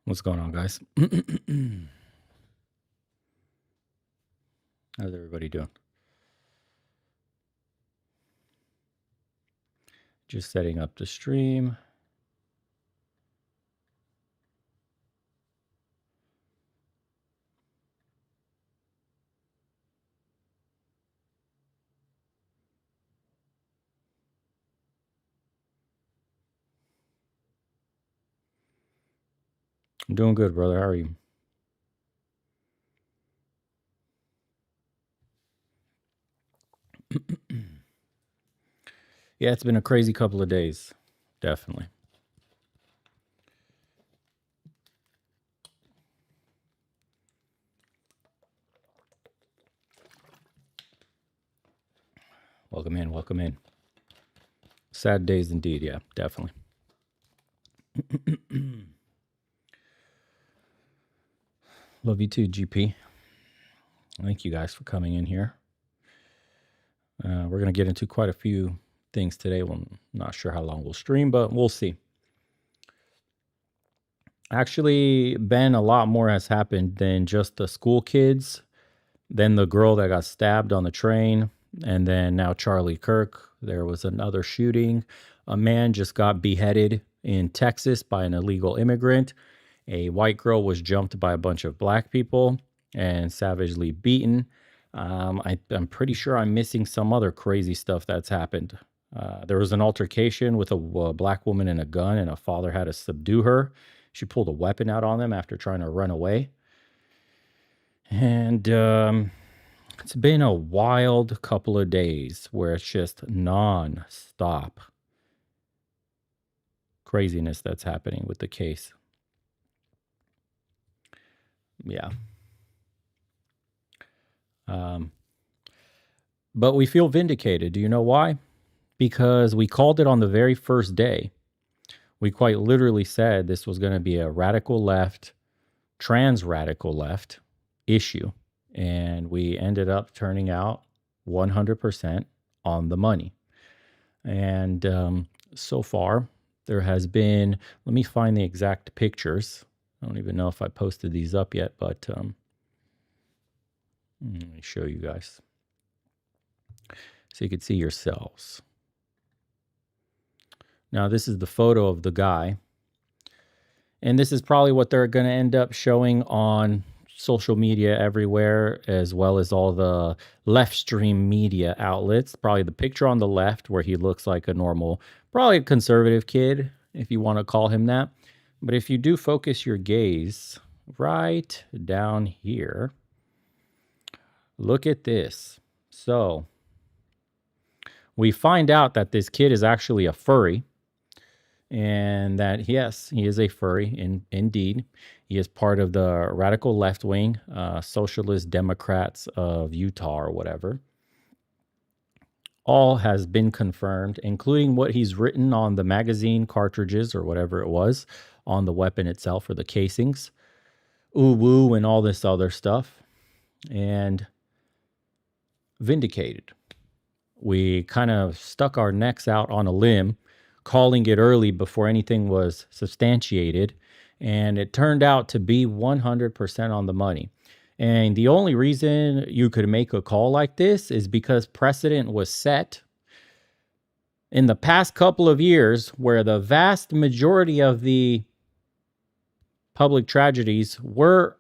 What's going on, guys? How's everybody doing? Just setting up the stream. I'm doing good, brother. How are you? Yeah, it's been a crazy couple of days. Definitely. Welcome in. Welcome in. Sad days indeed. Yeah, definitely. Love you too, GP. Thank you guys for coming in here. We're going to get into quite a few things today. Well, I'm not sure how long we'll stream, but we'll see. Actually, Ben, a lot more has happened than just the school kids, then the girl that got stabbed on the train, and then now Charlie Kirk. There was another shooting. A man just got beheaded in Texas by an illegal immigrant. A white girl was jumped by a bunch of black people and savagely beaten. I'm pretty sure I'm missing some other crazy stuff that's happened. There was an altercation with a black woman and a gun, and a father had to subdue her. She pulled a weapon out on them after trying to run away. And it's been a wild couple of days where it's just non-stop craziness that's happening with the case. Yeah. But we feel vindicated. Do you know why? Because we called it on the very first day. We quite literally said this was going to be a radical left, trans radical left issue. And we ended up turning out 100% on the money. And so far, there has been, let me find the exact pictures. I don't even know if I posted these up yet, but let me show you guys so you can see yourselves. Now, this is the photo of the guy. And this is probably what they're going to end up showing on social media everywhere, as well as all the left stream media outlets. Probably the picture on the left where he looks like a normal, probably a conservative kid, if you want to call him that. But if you do focus your gaze right down here, look at this. So we find out that this kid is actually a furry. And that, yes, he is a furry, indeed. He is part of the radical left wing, Socialist Democrats of Utah or whatever. All has been confirmed, including what he's written on the magazine cartridges or whatever it was, on the weapon itself or the casings. Ooh, woo, and all this other stuff. And vindicated. We kind of stuck our necks out on a limb, calling it early before anything was substantiated, and it turned out to be 100% on the money. And the only reason you could make a call like this is because precedent was set in the past couple of years where the vast majority of the public tragedies were,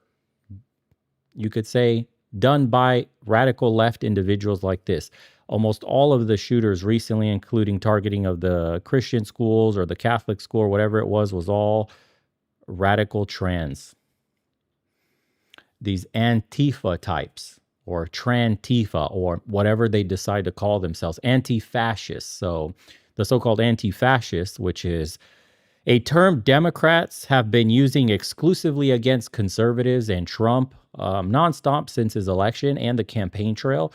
you could say, done by radical left individuals like this. Almost all of the shooters recently, including targeting of the Christian schools or the Catholic school or whatever it was all radical trans. These Antifa types or Trantifa or whatever they decide to call themselves, anti-fascists. So the so-called anti-fascists, which is a term Democrats have been using exclusively against conservatives and Trump nonstop since his election and the campaign trail.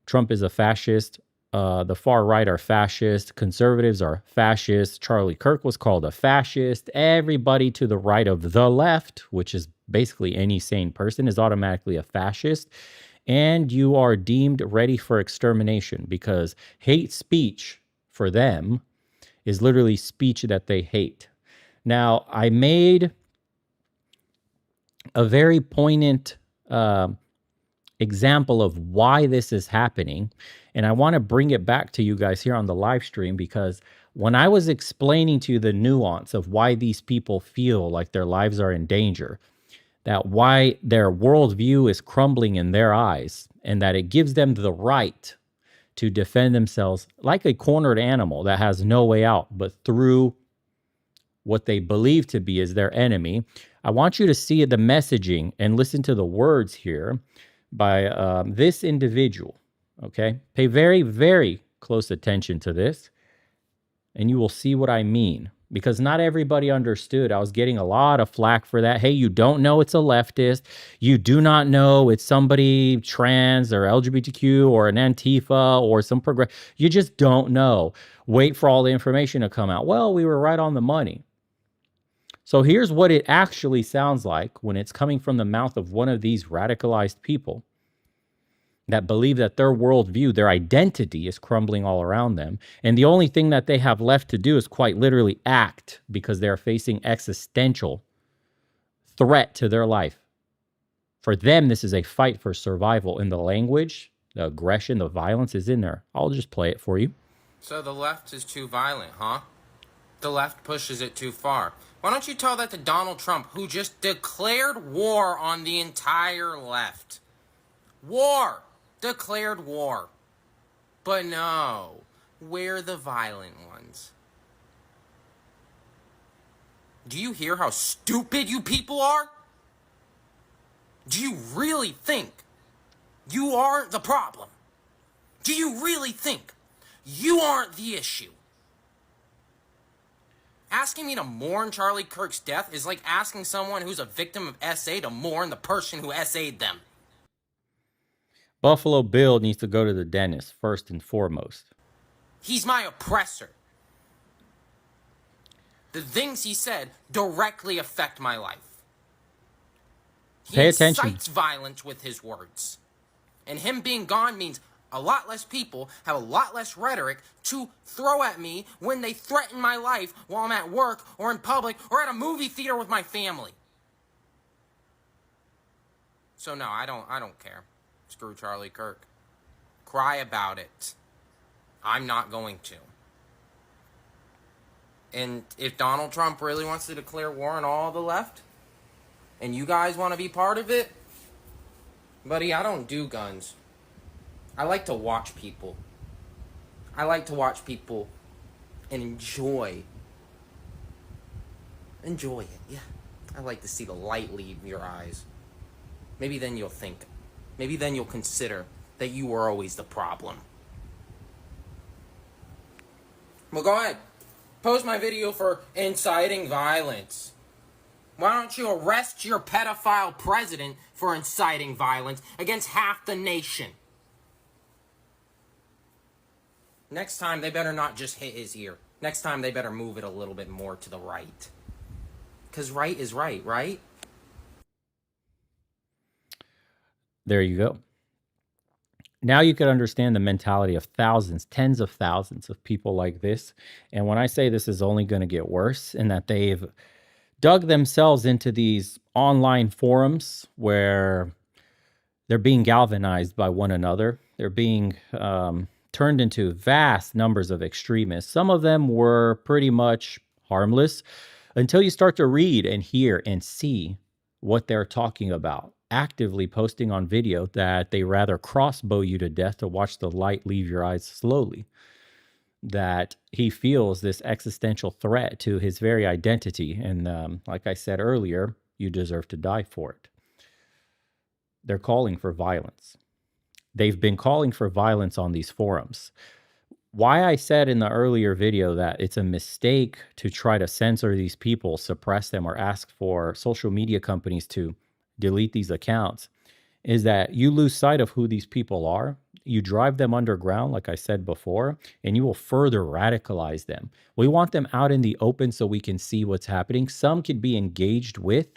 Trump is a fascist. The far right are fascist. Conservatives are fascist. Charlie Kirk was called a fascist. Everybody to the right of the left, which is basically any sane person, is automatically a fascist. And you are deemed ready for extermination because hate speech for them is literally speech that they hate. Now, I made a very poignant example of why this is happening. And I want to bring it back to you guys here on the live stream, because when I was explaining to you the nuance of why these people feel like their lives are in danger, that why their worldview is crumbling in their eyes, and that it gives them the right to defend themselves like a cornered animal that has no way out but through what they believe to be as their enemy. I want you to see the messaging and listen to the words here by this individual. Okay, pay very, very close attention to this, and you will see what I mean, because not everybody understood. I was getting a lot of flack for that. Hey, you don't know it's a leftist. You do not know it's somebody trans or LGBTQ or an Antifa or some progress. You just don't know. Wait for all the information to come out. Well, we were right on the money. So here's what it actually sounds like when it's coming from the mouth of one of these radicalized people that believe that their worldview, their identity is crumbling all around them. And the only thing that they have left to do is quite literally act, because they're facing existential threat to their life. For them, this is a fight for survival. And the language, the aggression, the violence is in there. I'll just play it for you. So the left is too violent, huh? The left pushes it too far. Why don't you tell that to Donald Trump, who just declared war on the entire left? War! Declared war. But no, we're the violent ones. Do you hear how stupid you people are? Do you really think you aren't the problem? Do you really think you aren't the issue? Asking me to mourn Charlie Kirk's death is like asking someone who's a victim of SA to mourn the person who SA'd them. Buffalo Bill needs to go to the dentist first and foremost. He's my oppressor. The things he said directly affect my life. He incites violence with his words. And him being gone means a lot less people have a lot less rhetoric to throw at me when they threaten my life while I'm at work or in public or at a movie theater with my family. So no, I don't care. Screw Charlie Kirk. Cry about it. I'm not going to. And if Donald Trump really wants to declare war on all the left, and you guys want to be part of it, buddy, I don't do guns. I like to watch people. I like to watch people and enjoy it, yeah. I like to see the light leave your eyes. Maybe then you'll think. Maybe then you'll consider that you were always the problem. Well, go ahead. Post my video for inciting violence. Why don't you arrest your pedophile president for inciting violence against half the nation? Next time, they better not just hit his ear. Next time, they better move it a little bit more to the right. Because right is right, right? There you go. Now you can understand the mentality of thousands, tens of thousands of people like this. And when I say this is only going to get worse, and that they've dug themselves into these online forums where they're being galvanized by one another, they're being turned into vast numbers of extremists. Some of them were pretty much harmless until you start to read and hear and see what they're talking about, actively posting on video that they rather crossbow you to death to watch the light leave your eyes slowly, that he feels this existential threat to his very identity. And like I said earlier, you deserve to die for it. They're calling for violence. They've been calling for violence on these forums. Why I said in the earlier video that it's a mistake to try to censor these people, suppress them, or ask for social media companies to delete these accounts is that you lose sight of who these people are. You drive them underground, like I said before, and you will further radicalize them. We want them out in the open so we can see what's happening. Some can be engaged with,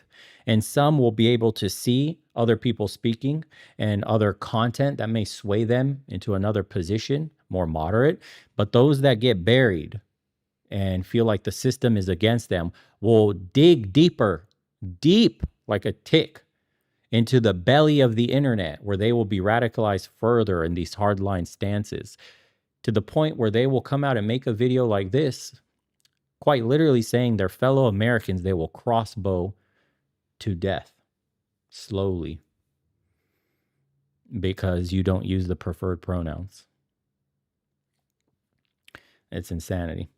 and some will be able to see other people speaking and other content that may sway them into another position, more moderate. But those that get buried and feel like the system is against them will dig deeper deep like a tick into the belly of the internet, where they will be radicalized further in these hardline stances, to the point where they will come out and make a video like this, quite literally saying their fellow Americans they will crossbow to death slowly because you don't use the preferred pronouns. It's insanity.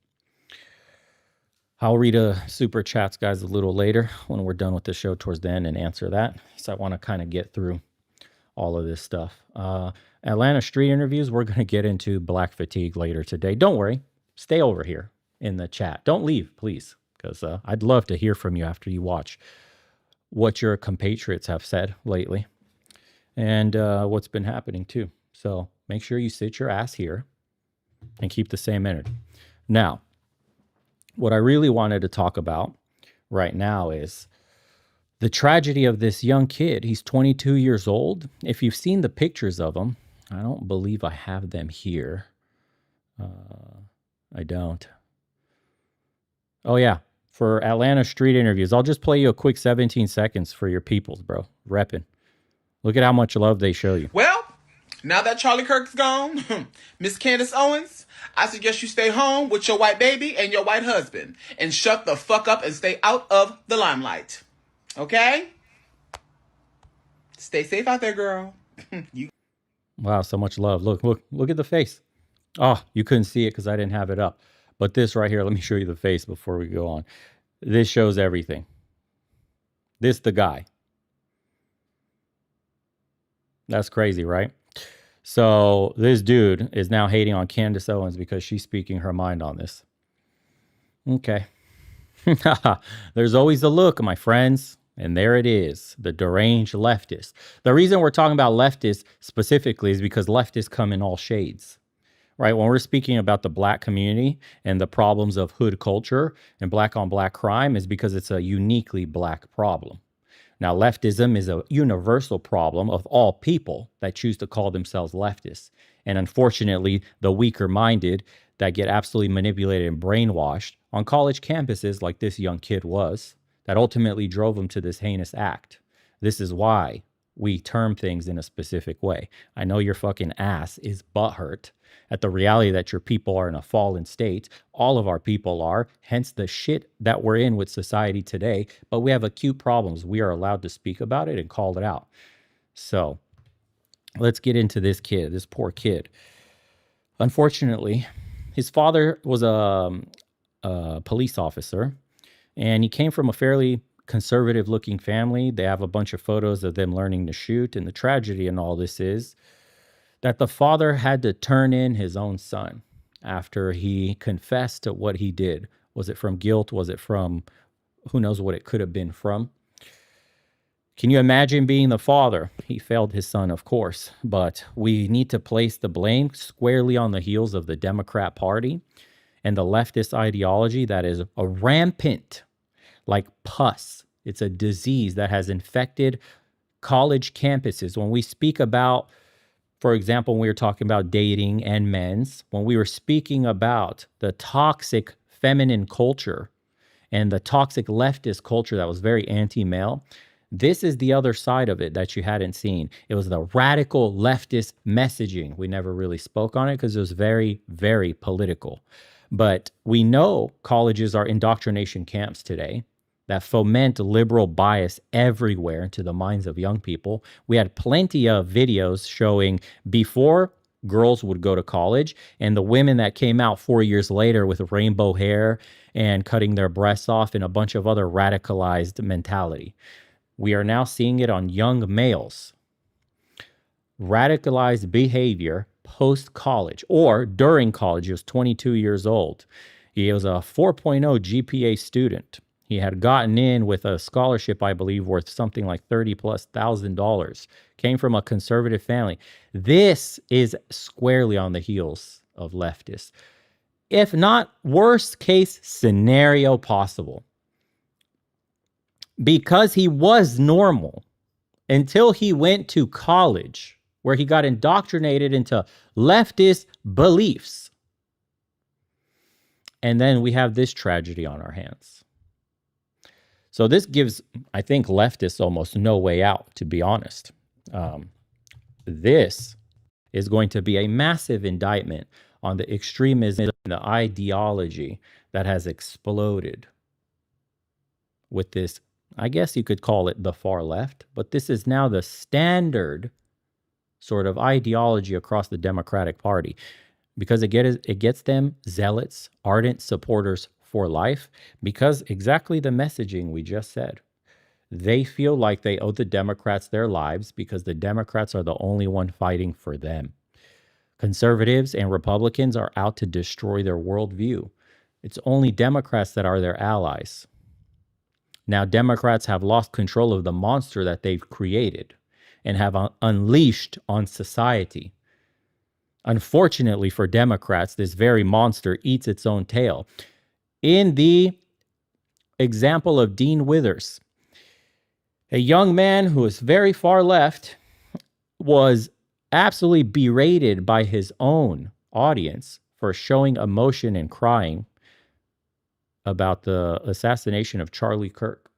I'll read a super chats, guys, a little later when we're done with the show towards the end and answer that. So I want to kind of get through all of this stuff. Atlanta street interviews, we're going to get into black fatigue later today. Don't worry. Stay over here in the chat. Don't leave, please, because I'd love to hear from you after you watch what your compatriots have said lately and what's been happening too. So make sure you sit your ass here and keep the same energy. Now, what I really wanted to talk about right now is the tragedy of this young kid. He's 22 years old. If you've seen the pictures of him, I don't believe I have them here. I don't. Oh, yeah. For Atlanta street interviews, I'll just play you a quick 17 seconds for your peoples, bro. Repping. Look at how much love they show you. Well, now that Charlie Kirk's gone, Miss Candace Owens, I suggest you stay home with your white baby and your white husband and shut the fuck up and stay out of the limelight. Okay? Stay safe out there, girl. Wow, so much love. Look at the face. Oh, you couldn't see it because I didn't have it up. But this right here, let me show you the face before we go on. This shows everything. This the guy. That's crazy, right? So this dude is now hating on Candace Owens because she's speaking her mind on this. Okay. There's always a look, my friends. And there it is, the deranged leftist. The reason we're talking about leftists specifically is because leftists come in all shades, right? When we're speaking about the black community and the problems of hood culture and black on black crime is because it's a uniquely black problem. Now, leftism is a universal problem of all people that choose to call themselves leftists. And unfortunately, the weaker minded that get absolutely manipulated and brainwashed on college campuses like this young kid was, that ultimately drove him to this heinous act. This is why we term things in a specific way. I know your fucking ass is butthurt at the reality that your people are in a fallen state. All of our people are, hence the shit that we're in with society today. But we have acute problems. We are allowed to speak about it and call it out. So let's get into this kid, this poor kid. Unfortunately, his father was a police officer, and he came from a fairly conservative looking family. They have a bunch of photos of them learning to shoot. And the tragedy in all this is that the father had to turn in his own son after he confessed to what he did. Was it from guilt? Was it from who knows what it could have been from? Can you imagine being the father? He failed his son, of course, but we need to place the blame squarely on the heels of the Democrat Party and the leftist ideology that is a rampant like pus. It's a disease that has infected college campuses. When we speak about, for example, when we were talking about dating and men's, when we were speaking about the toxic feminine culture and the toxic leftist culture that was very anti-male, this is the other side of it that you hadn't seen. It was the radical leftist messaging. We never really spoke on it because it was very, very political. But we know colleges are indoctrination camps today that foment liberal bias everywhere into the minds of young people. We had plenty of videos showing before girls would go to college and the women that came out 4 years later with rainbow hair and cutting their breasts off and a bunch of other radicalized mentality. We are now seeing it on young males. Radicalized behavior post-college or during college. He was 22 years old. He was a 4.0 GPA student. He had gotten in with a scholarship, I believe, worth something like $30,000+. Came from a conservative family. This is squarely on the heels of leftists. If not worst case scenario possible. Because he was normal until he went to college, where he got indoctrinated into leftist beliefs. And then we have this tragedy on our hands. So this gives, I think, leftists almost no way out, to be honest. This is going to be a massive indictment on the extremism and the ideology that has exploded with this. I guess you could call it the far left, but this is now the standard sort of ideology across the Democratic Party, because it gets them zealots, ardent supporters for life, because exactly the messaging we just said. They feel like they owe the Democrats their lives because the Democrats are the only one fighting for them. Conservatives and Republicans are out to destroy their worldview. It's only Democrats that are their allies. Now, Democrats have lost control of the monster that they've created and have unleashed on society. Unfortunately for Democrats, this very monster eats its own tail. In the example of Dean Withers, a young man who is very far left was absolutely berated by his own audience for showing emotion and crying about the assassination of Charlie Kirk.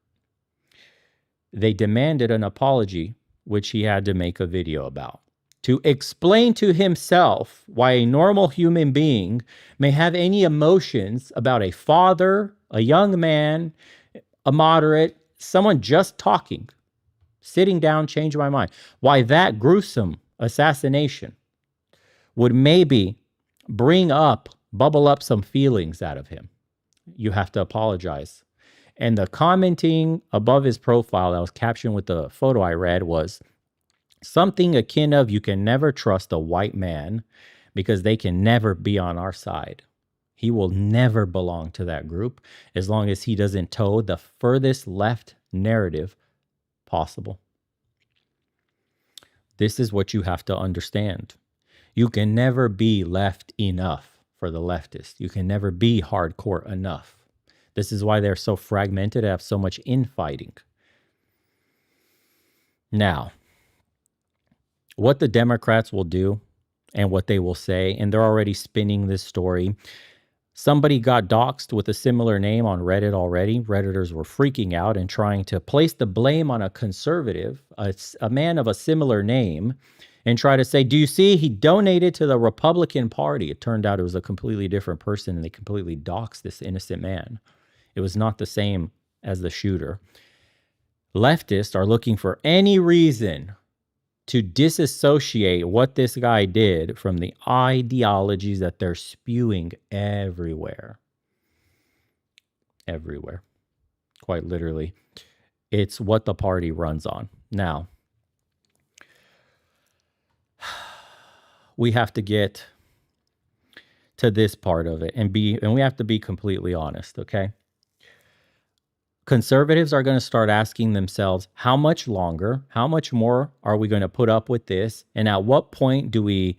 They demanded an apology, which he had to make a video about, to explain to himself why a normal human being may have any emotions about a father, a young man, a moderate, someone just talking, sitting down, change my mind. Why that gruesome assassination would maybe bubble up some feelings out of him. You have to apologize. And the commenting above his profile that was captioned with the photo I read was something akin of, you can never trust a white man because they can never be on our side. He will never belong to that group as long as he doesn't toe the furthest left narrative possible. This is what you have to understand. You can never be left enough for the leftists. You can never be hardcore enough. This is why they're so fragmented and have so much infighting. Now, what the Democrats will do and what they will say, and they're already spinning this story. Somebody got doxxed with a similar name on Reddit already. Redditors were freaking out and trying to place the blame on a conservative, a man of a similar name, and try to say, do you see, he donated to the Republican Party. It turned out it was a completely different person, and they completely doxxed this innocent man. It was not the same as the shooter. Leftists are looking for any reason to disassociate what this guy did from the ideologies that they're spewing everywhere. Everywhere. Quite literally. It's what the party runs on. Now, we have to get to this part of it and we have to be completely honest, okay? Conservatives are going to start asking themselves, how much longer, how much more are we going to put up with this? And at what point do we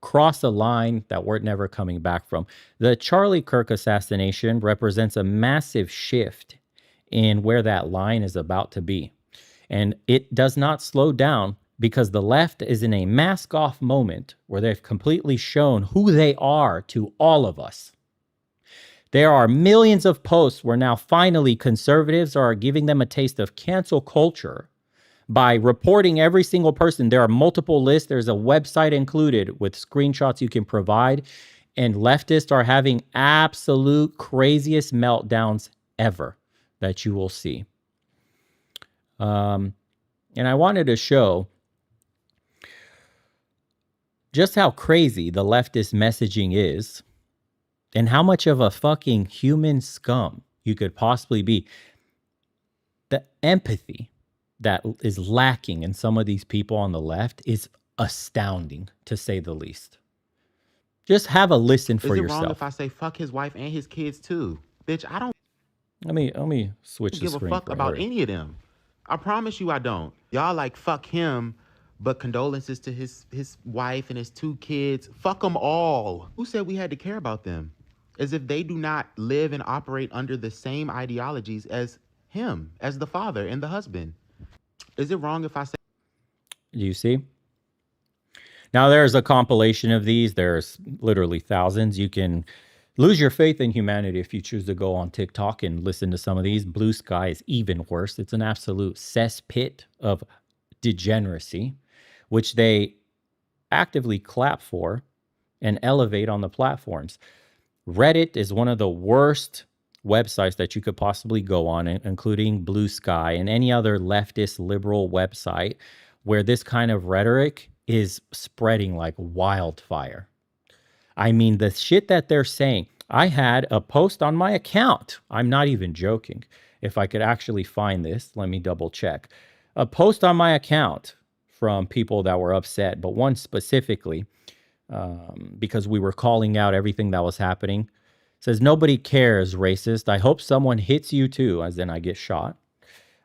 cross a line that we're never coming back from? The Charlie Kirk assassination represents a massive shift in where that line is about to be. And it does not slow down because the left is in a mask-off moment where they've completely shown who they are to all of us. There are millions of posts where now finally conservatives are giving them a taste of cancel culture by reporting every single person. There are multiple lists. There's a website included with screenshots you can provide. And leftists are having absolute craziest meltdowns ever that you will see. And I wanted to show just how crazy the leftist messaging is and how much of a fucking human scum you could possibly be. The empathy that is lacking in some of these people on the left is astounding, to say the least. Just have a listen for yourself. Is it wrong if I say fuck his wife and his kids too? Bitch, I don't let me switch the screen. Give a fuck about any of them. I promise you I don't. Y'all like fuck him, but condolences to his wife and his 2 kids. Fuck them all. Who said we had to care about them? As if they do not live and operate under the same ideologies as him, as the father and the husband. Is it wrong if I say... Do you see? Now there's a compilation of these. There's literally thousands. You can Lose your faith in humanity if you choose to go on TikTok and listen to some of these. Blue Sky is even worse. It's an absolute cesspit of degeneracy, which they actively clap for and elevate on the platforms. Reddit is one of the worst websites that you could possibly go on, including Blue Sky and any other leftist liberal website where this kind of rhetoric is spreading like wildfire. I mean, the shit that they're saying. I had a post on my account. I'm not even joking. If I could actually find this, let me double check. A post on my account from people that were upset, but one specifically, because we were calling out everything that was happening. Says, nobody cares, racist. I hope someone hits you too, as in I get shot.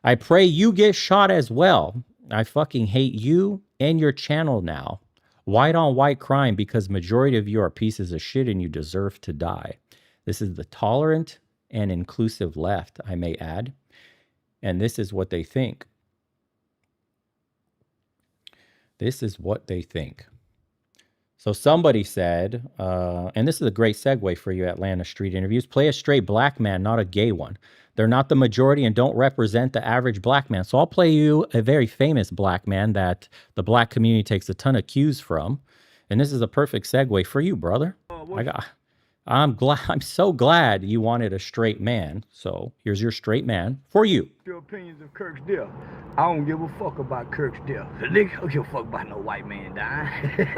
I pray you get shot as well. I fucking hate you and your channel now. White on white crime because majority of you are pieces of shit and you deserve to die. This is the tolerant and inclusive left, I may add. And this is what they think. This is what they think. So somebody said, and this is a great segue for you Atlanta Street Interviews, play a straight black man, not a gay one. They're not the majority and don't represent the average black man. So I'll play you a very famous black man that the black community takes a ton of cues from. And this is a perfect segue for you, brother. I'm so glad you wanted a straight man. So here's your straight man for you. Your opinions of Kirk's death. I don't give a fuck about Kirk's death. Nigga, I don't give a fuck about no white man dying.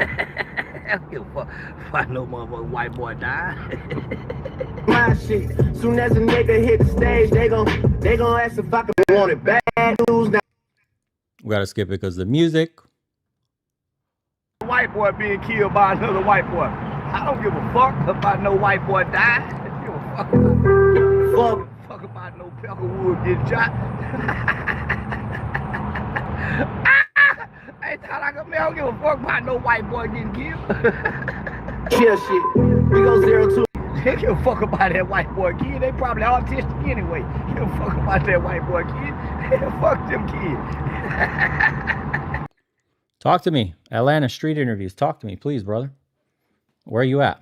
I don't give a fuck about no motherfucking white boy dying. My shit. Soon as a nigga hit the stage, they gon' ask if I can want it bad news now. We gotta skip it because the music. White boy being killed by another white boy. I don't give a fuck about no white boy dying. I don't give a fuck about, fuck about no Peckerwood getting shot. I don't give a fuck about no white boy getting killed. Chill shit. We go 0-2. They give a fuck about that white boy kid. They probably autistic anyway. Give a fuck about that white boy kid. Fuck them kids. Talk to me. Atlanta Street Interviews. Talk to me, please, brother. Where are you at?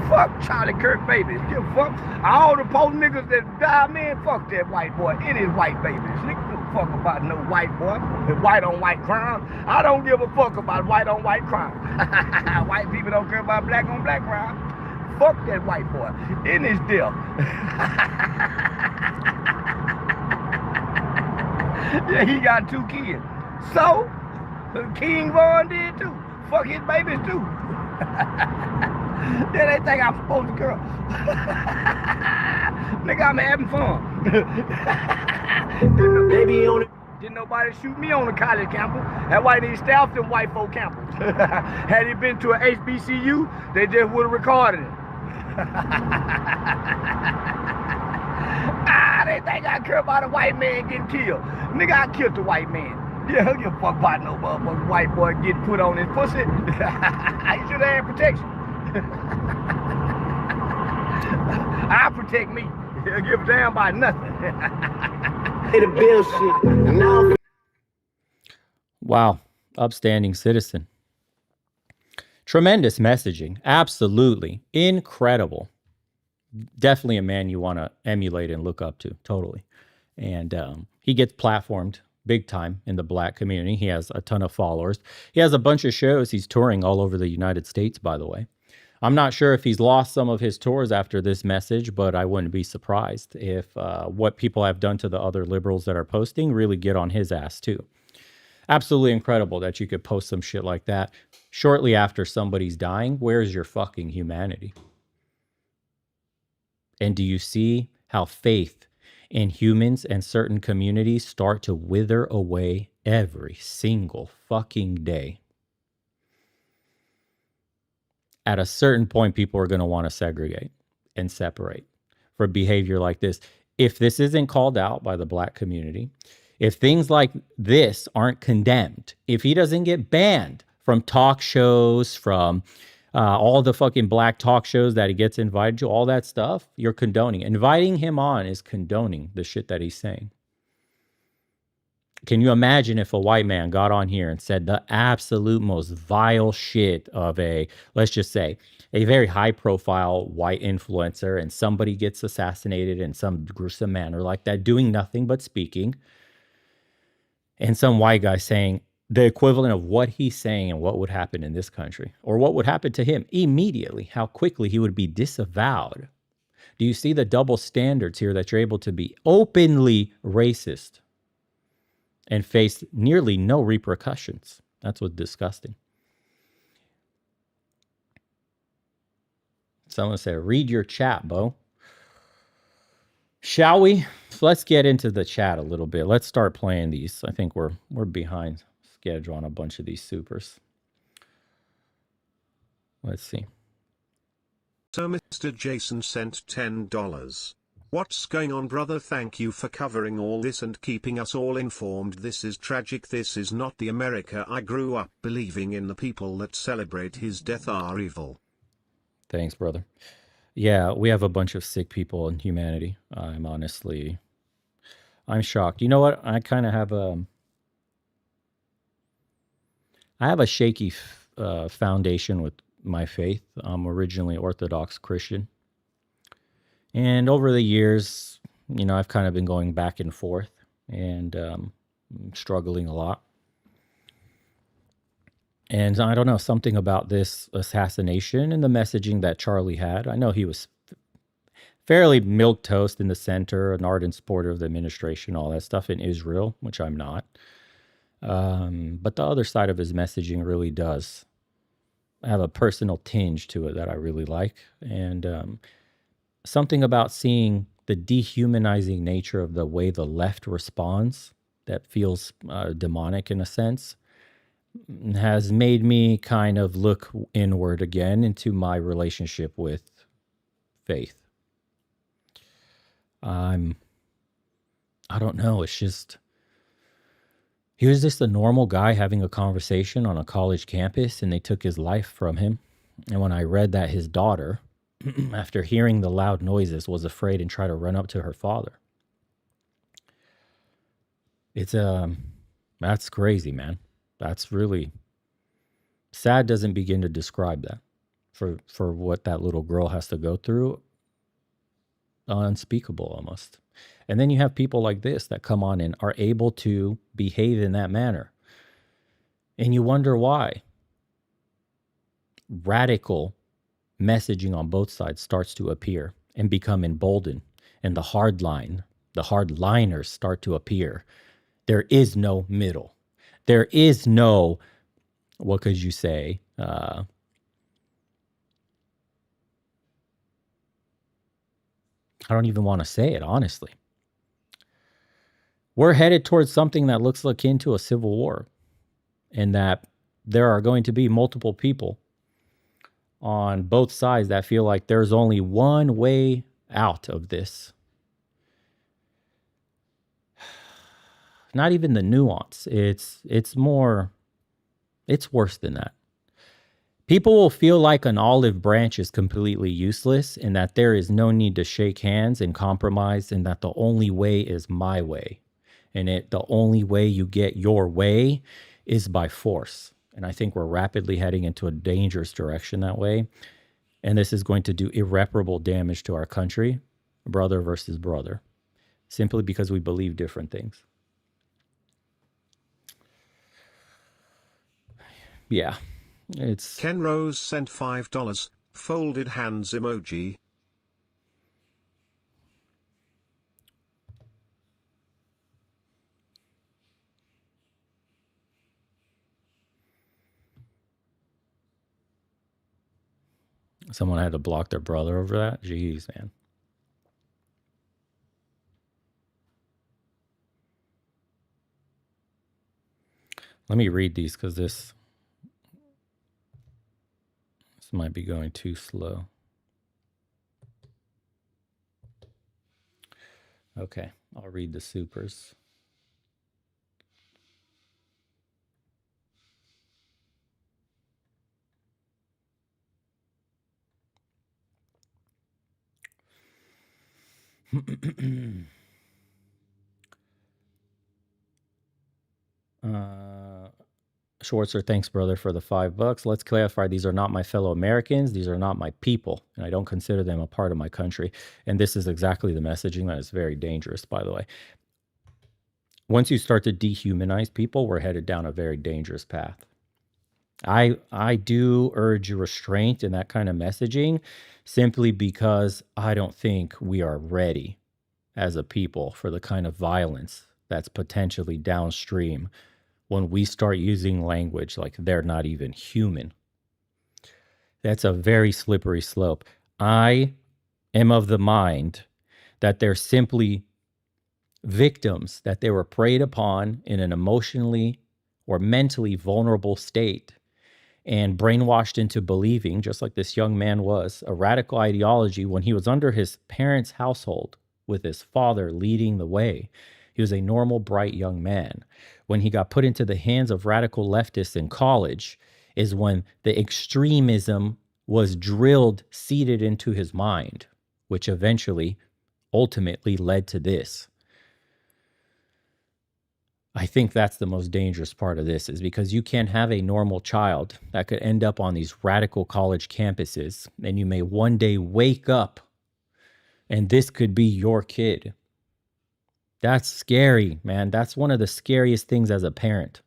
Fuck Charlie Kirk babies. Give a fuck. All the poor niggas that die, man, fuck that white boy and his white babies. Nigga give a fuck about no white boy. White on white crime. I don't give a fuck about white on white crime. White people don't care about black on black crime. Fuck that white boy in his death. Yeah, he got 2 kids. So, King Von did too. Fuck his babies too. Yeah, they think I'm supposed to girl. Nigga, I'm having fun. Didn't nobody shoot me on the college campus. That's why they staffed them white folk campus. Had he been to an HBCU, they just would have recorded it. They think I care about a white man getting killed. Nigga, I killed the white man. Yeah, I don't give a fuck about no motherfucking white boy getting put on his pussy. I should have had protection. I protect me. I don't give a damn about nothing. Hey, the bill shit. And now Wow. Upstanding citizen. Tremendous messaging. Absolutely. Incredible. Definitely a man you want to emulate and look up to. Totally. And he gets platformed big time in the black community. He has a ton of followers. He has a bunch of shows. He's touring all over the United States, by the way. I'm not sure if he's lost some of his tours after this message, but I wouldn't be surprised if what people have done to the other liberals that are posting really get on his ass too. Absolutely incredible that you could post some shit like that shortly after somebody's dying. Where's your fucking humanity? And do you see how faith in humans and certain communities start to wither away every single fucking day? At a certain point, people are going to want to segregate and separate for behavior like this. If this isn't called out by the black community, if things like this aren't condemned, if he doesn't get banned from talk shows, from all the fucking black talk shows that he gets invited to, all that stuff, you're condoning. Inviting him on is condoning the shit that he's saying. Can you imagine if a white man got on here and said the absolute most vile shit of let's just say, a very high profile white influencer, and somebody gets assassinated in some gruesome manner like that, doing nothing but speaking, and some white guy saying the equivalent of what he's saying and what would happen in this country, or what would happen to him immediately, how quickly he would be disavowed. Do you see the double standards here, that you're able to be openly racist and face nearly no repercussions? That's what's disgusting. Someone said, read your chat, Bo. Shall we? Let's get into the chat a little bit. Let's start playing these. I think we're behind schedule on a bunch of these supers. Let's see. So Mr. Jason sent $10. What's going on, brother? Thank you for covering all this and keeping us all informed. This is tragic. This is not the America I grew up believing in. The people that celebrate his death are evil. Thanks, brother. Yeah, we have a bunch of sick people in humanity. I'm shocked. You know what? I kind of have a shaky foundation with my faith. I'm originally Orthodox Christian. And over the years, I've kind of been going back and forth and struggling a lot. And I don't know, something about this assassination and the messaging that Charlie had. I know he was fairly milquetoast in the center, an ardent supporter of the administration, all that stuff in Israel, which I'm not. But the other side of his messaging really does have a personal tinge to it that I really like. And something about seeing the dehumanizing nature of the way the left responds that feels demonic in a sense has made me kind of look inward again into my relationship with faith. I don't know. It's just, he was just a normal guy having a conversation on a college campus, and they took his life from him. And when I read that his daughter, after hearing the loud noises, was afraid and tried to run up to her father. It's that's crazy, man. That's really sad. Doesn't begin to describe that for what that little girl has to go through. Unspeakable almost. And then you have people like this that come on and are able to behave in that manner. And you wonder why. Radical messaging on both sides starts to appear and become emboldened. And the hardliners start to appear. There is no middle. There is no, what could you say? I don't even want to say it, honestly. We're headed towards something that looks akin to a civil war, and that there are going to be multiple people on both sides that feel like there's only one way out of this. Not even the nuance. It's worse than that. People will feel like an olive branch is completely useless, and that there is no need to shake hands and compromise, and that the only way is my way. And the only way you get your way is by force. And I think we're rapidly heading into a dangerous direction that way. And this is going to do irreparable damage to our country, brother versus brother, simply because we believe different things. Yeah, it's... Ken Rose sent $5, folded hands emoji. Someone had to block their brother over that? Jeez, man. Let me read these because this might be going too slow. Okay, I'll read the supers. Schwartzer, thanks, brother, for the $5. Let's clarify, these are not my fellow Americans. These are not my people, and I don't consider them a part of my country. And this is exactly the messaging that is very dangerous, by the way. Once you start to dehumanize people, we're headed down a very dangerous path. I do urge restraint in that kind of messaging simply because I don't think we are ready as a people for the kind of violence that's potentially downstream when we start using language like they're not even human. That's a very slippery slope. I am of the mind that they're simply victims, that they were preyed upon in an emotionally or mentally vulnerable state and brainwashed into believing, just like this young man was, a radical ideology when he was under his parents' household with his father leading the way. He was a normal, bright young man. When he got put into the hands of radical leftists in college is when the extremism was drilled, seeded into his mind, which eventually, ultimately led to this. I think that's the most dangerous part of this, is because you can't have a normal child that could end up on these radical college campuses, and you may one day wake up and this could be your kid. That's scary, man. That's one of the scariest things as a parent.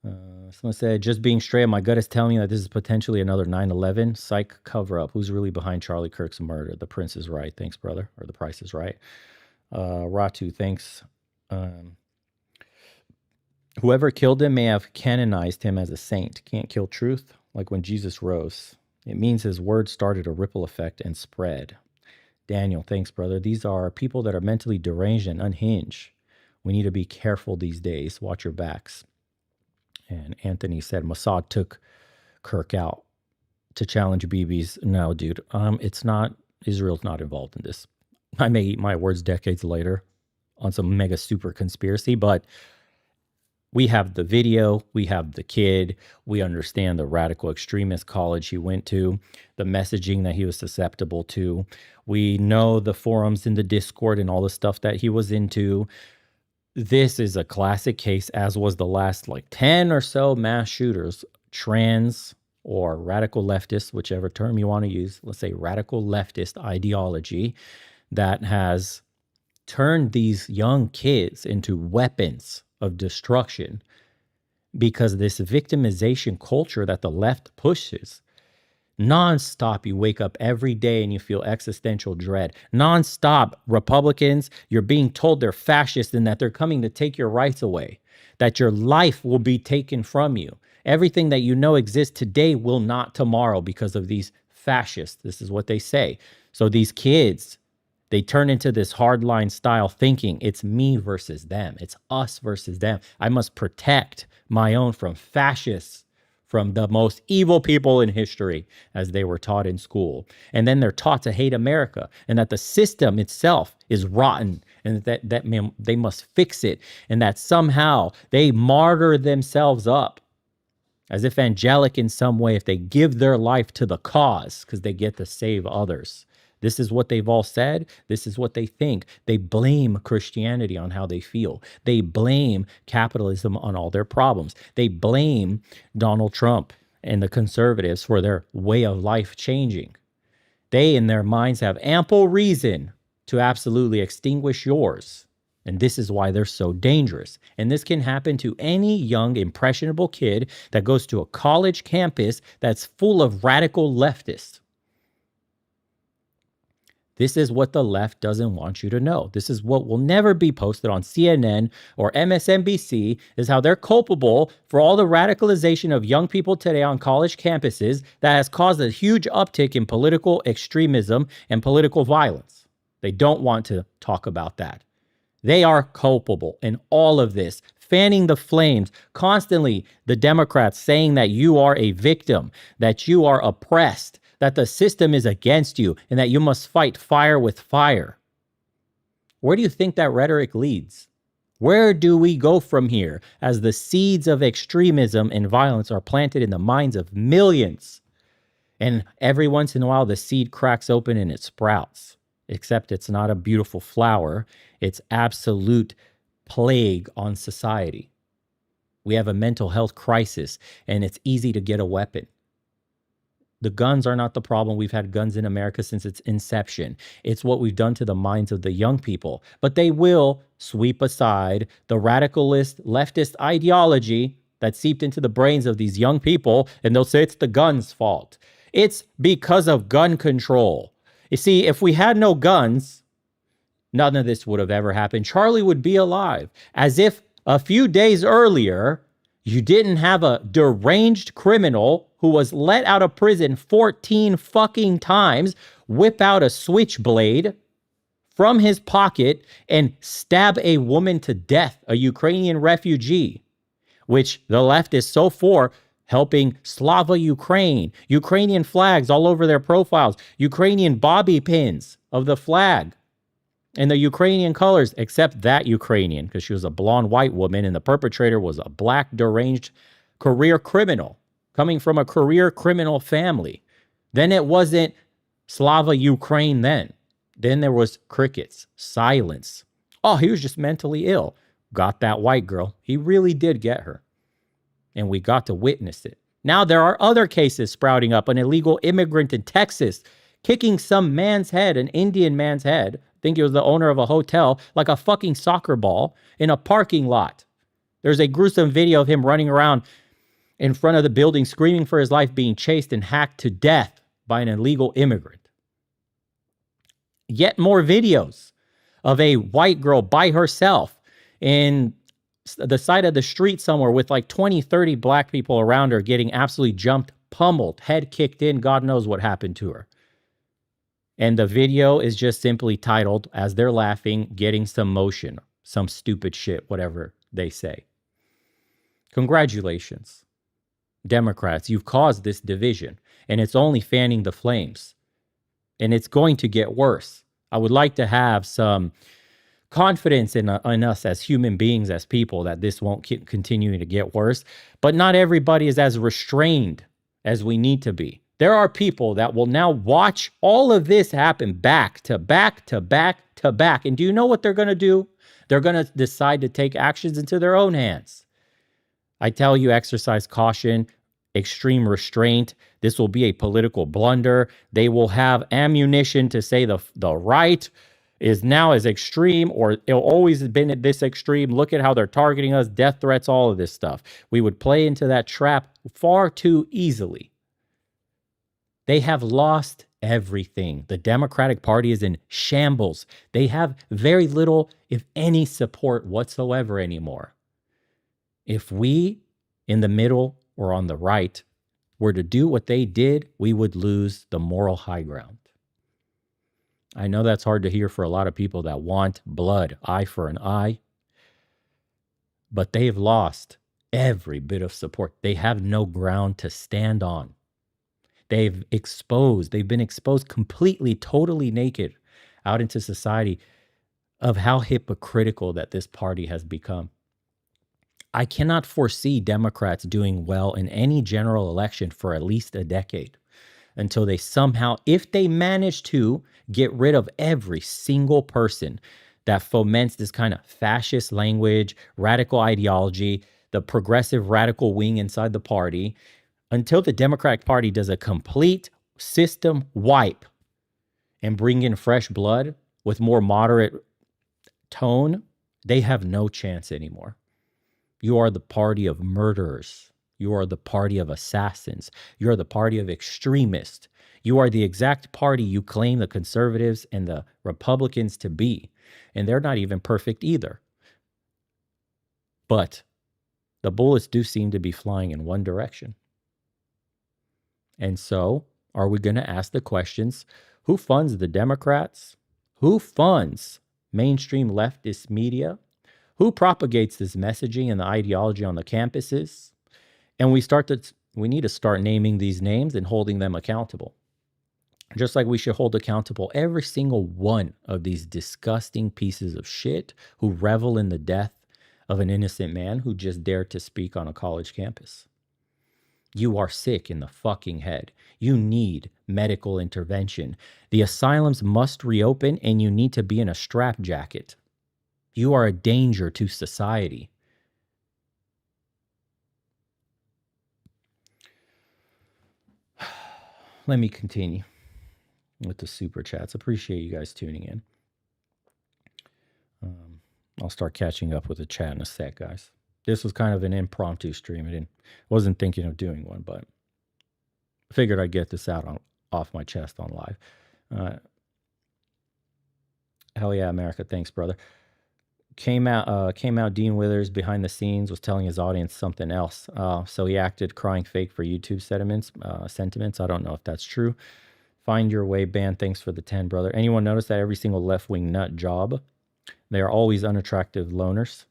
Someone said, just being straight, my gut is telling me that this is potentially another 9/11 psych cover-up. Who's really behind Charlie Kirk's murder? The Prince is right. Thanks, brother. Or the Price is right. Ratu, thanks. Whoever killed him may have canonized him as a saint. Can't kill truth, like when Jesus rose. It means his word started a ripple effect and spread. Daniel, thanks, brother. These are people that are mentally deranged and unhinged. We need to be careful these days. Watch your backs. And Anthony said Mossad took Kirk out to challenge BB's. No, dude, it's not. Israel's not involved in this. I may eat my words decades later on some mega super conspiracy, but we have the video, we have the kid, we understand the radical extremist college he went to, the messaging that he was susceptible to. We know the forums in the Discord and all the stuff that he was into. This is a classic case, as was the last 10 or so mass shooters, trans or radical leftist, whichever term you want to use, let's say radical leftist ideology, that has turned these young kids into weapons of destruction because this victimization culture that the left pushes nonstop. You wake up every day and you feel existential dread. Nonstop, Republicans, you're being told they're fascist and that they're coming to take your rights away, that your life will be taken from you. Everything that you know exists today will not tomorrow because of these fascists. This is what they say. So these kids, they turn into this hardline style thinking. It's me versus them. It's us versus them. I must protect my own from fascists, from the most evil people in history, as they were taught in school. And then they're taught to hate America and that the system itself is rotten and that they must fix it, and that somehow they martyr themselves up as if angelic in some way if they give their life to the cause because they get to save others. This is what they've all said. This is what they think. They blame Christianity on how they feel. They blame capitalism on all their problems. They blame Donald Trump and the conservatives for their way of life changing. They, in their minds, have ample reason to absolutely extinguish yours. And this is why they're so dangerous. And this can happen to any young, impressionable kid that goes to a college campus that's full of radical leftists. This is what the left doesn't want you to know. This is what will never be posted on CNN or MSNBC, is how they're culpable for all the radicalization of young people today on college campuses that has caused a huge uptick in political extremism and political violence. They don't want to talk about that. They are culpable in all of this, fanning the flames, constantly the Democrats saying that you are a victim, that you are oppressed, that the system is against you, and that you must fight fire with fire. Where do you think that rhetoric leads? Where do we go from here as the seeds of extremism and violence are planted in the minds of millions? And every once in a while, the seed cracks open and it sprouts, except it's not a beautiful flower. It's absolute plague on society. We have a mental health crisis, and it's easy to get a weapon. The guns are not the problem. We've had guns in America since its inception. It's what we've done to the minds of the young people. But they will sweep aside the radicalist leftist ideology that seeped into the brains of these young people, and they'll say it's the guns' fault. It's because of gun control. You see, if we had no guns, none of this would have ever happened. Charlie would be alive, as if a few days earlier, you didn't have a deranged criminal who was let out of prison 14 fucking times whip out a switchblade from his pocket and stab a woman to death, a Ukrainian refugee, which the left is so for, helping Slava Ukraine, Ukrainian flags all over their profiles, Ukrainian bobby pins of the flag and the Ukrainian colors, except that Ukrainian, because she was a blonde white woman and the perpetrator was a black deranged career criminal coming from a career criminal family. Then it wasn't Slava Ukraine then. Then there was crickets, silence. Oh, he was just mentally ill. Got that white girl. He really did get her. And we got to witness it. Now there are other cases sprouting up. An illegal immigrant in Texas kicking some man's head, an Indian man's head, I think he was the owner of a hotel, like a fucking soccer ball in a parking lot. There's a gruesome video of him running around in front of the building, screaming for his life, being chased and hacked to death by an illegal immigrant. Yet more videos of a white girl by herself in the side of the street somewhere with like 20, 30 black people around her getting absolutely jumped, pummeled, head kicked in. God knows what happened to her. And the video is just simply titled, as they're laughing, getting some motion, some stupid shit, whatever they say. Congratulations, Democrats. You've caused this division, and it's only fanning the flames. And it's going to get worse. I would like to have some confidence in us as human beings, as people, that this won't keep continuing to get worse. But not everybody is as restrained as we need to be. There are people that will now watch all of this happen back to back to back to back. And do you know what they're going to do? They're going to decide to take actions into their own hands. I tell you, exercise caution, extreme restraint. This will be a political blunder. They will have ammunition to say the right is now as extreme, or it'll always have been at this extreme. Look at how they're targeting us, death threats, all of this stuff. We would play into that trap far too easily. They have lost everything. The Democratic Party is in shambles. They have very little, if any, support whatsoever anymore. If we, in the middle or on the right, were to do what they did, we would lose the moral high ground. I know that's hard to hear for a lot of people that want blood, eye for an eye, but they've lost every bit of support. They have no ground to stand on. They've been exposed completely, totally naked out into society of how hypocritical that this party has become. I cannot foresee Democrats doing well in any general election for at least a decade until they somehow, if they manage to get rid of every single person that foments this kind of fascist language, radical ideology, the progressive radical wing inside the party, until the Democratic Party does a complete system wipe and bring in fresh blood with more moderate tone, they have no chance anymore. You are the party of murderers. You are the party of assassins. You are the party of extremists. You are the exact party you claim the conservatives and the Republicans to be. And they're not even perfect either. But the bullets do seem to be flying in one direction. And so, are we going to ask the questions, who funds the Democrats? Who funds mainstream leftist media? Who propagates this messaging and the ideology on the campuses? And we need to start naming these names and holding them accountable. Just like we should hold accountable every single one of these disgusting pieces of shit who revel in the death of an innocent man who just dared to speak on a college campus. You are sick in the fucking head. You need medical intervention. The asylums must reopen, and you need to be in a strap jacket. You are a danger to society. Let me continue with the super chats. Appreciate you guys tuning in. I'll start catching up with the chat in a sec, guys. This was kind of an impromptu stream. I wasn't thinking of doing one, but figured I'd get this out off my chest on live. Hell yeah, America. Thanks, brother. Came out Dean Withers behind the scenes was telling his audience something else. So he acted crying fake for YouTube sentiments. I don't know if that's true. Find your way band. Thanks for the 10, brother. Anyone notice that every single left-wing nut job, they are always unattractive loners?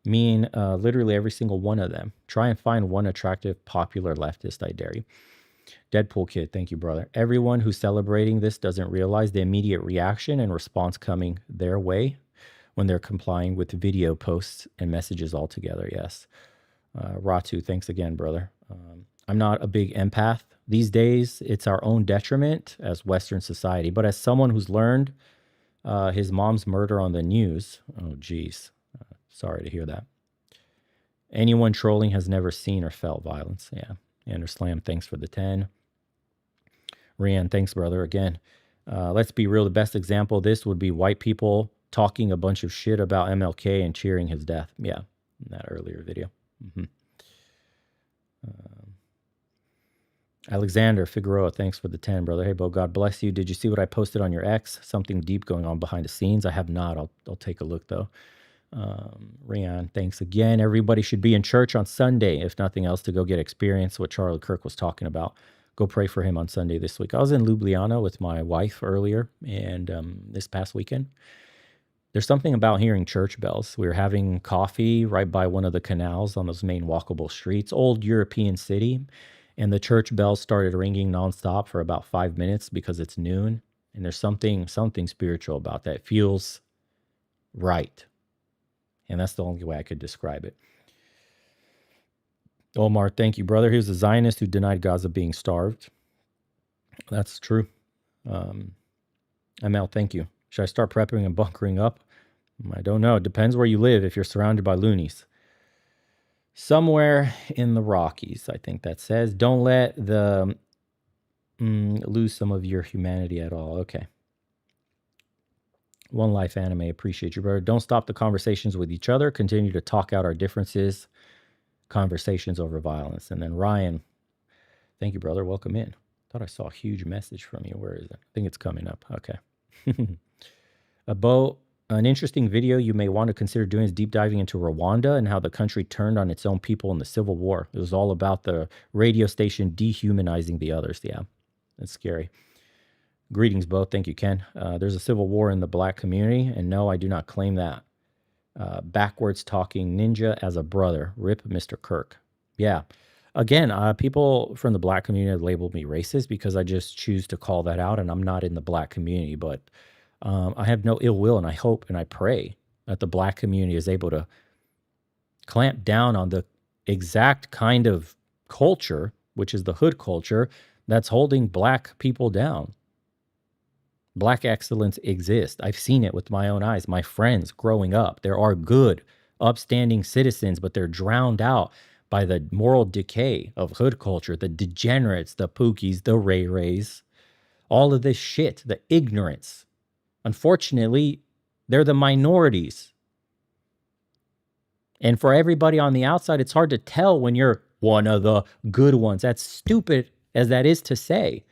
Mean literally every single one of them. Try and find one attractive, popular leftist, I dare you. Deadpool Kid, thank you, brother. Everyone who's celebrating this doesn't realize the immediate reaction and response coming their way when they're complying with video posts and messages altogether. Yes. Ratu, thanks again, brother. I'm not a big empath. These days, it's our own detriment as Western society. But as someone who's learned his mom's murder on the news, oh, geez, sorry to hear that. Anyone trolling has never seen or felt violence. Yeah. Andrew Slam, thanks for the 10. Rian, thanks, brother. Again, let's be real. The best example of this would be white people talking a bunch of shit about MLK and cheering his death. Yeah, in that earlier video. Alexander Figueroa, thanks for the 10, brother. Hey, Bo, God bless you. Did you see what I posted on your X? Something deep going on behind the scenes? I have not. I'll take a look, though. Rian, thanks again. Everybody should be in church on Sunday, if nothing else, to go get experience what Charlie Kirk was talking about. Go pray for him on Sunday this week. I was in Ljubljana with my wife earlier, and this past weekend. There's something about hearing church bells. We were having coffee right by one of the canals on those main walkable streets, old European city, and the church bells started ringing nonstop for about 5 minutes because it's noon, and there's something spiritual about that. It feels right. And that's the only way I could describe it. Omar, thank you, brother. He was a Zionist who denied Gaza being starved. That's true. ML, thank you. Should I start prepping and bunkering up? I don't know. It depends where you live if you're surrounded by loonies. Somewhere in the Rockies, I think that says. Don't let the lose some of your humanity at all. Okay. One Life Anime, appreciate you, brother. Don't stop the conversations with each other. Continue to talk out our differences. Conversations over violence. And then Ryan, thank you, brother. Welcome in. Thought I saw a huge message from you. Where is it? I think it's coming up. Okay. Bo, an interesting video you may want to consider doing is deep diving into Rwanda and how the country turned on its own people in the Civil War. It was all about the radio station dehumanizing the others. Yeah, that's scary. Greetings, Bo. Thank you, Ken. There's a civil war in the black community, and no, I do not claim that. Backwards talking ninja as a brother. Rip Mr. Kirk. Yeah. Again, people from the black community have labeled me racist because I just choose to call that out, and I'm not in the black community. But I have no ill will, and I hope and I pray that the black community is able to clamp down on the exact kind of culture, which is the hood culture, that's holding black people down. Black excellence exists. I've seen it with my own eyes. My friends growing up, there are good, upstanding citizens, but they're drowned out by the moral decay of hood culture, the degenerates, the pookies, the ray-rays, all of this shit, the ignorance. Unfortunately, they're the minorities. And for everybody on the outside, it's hard to tell when you're one of the good ones. That's stupid as that is to say.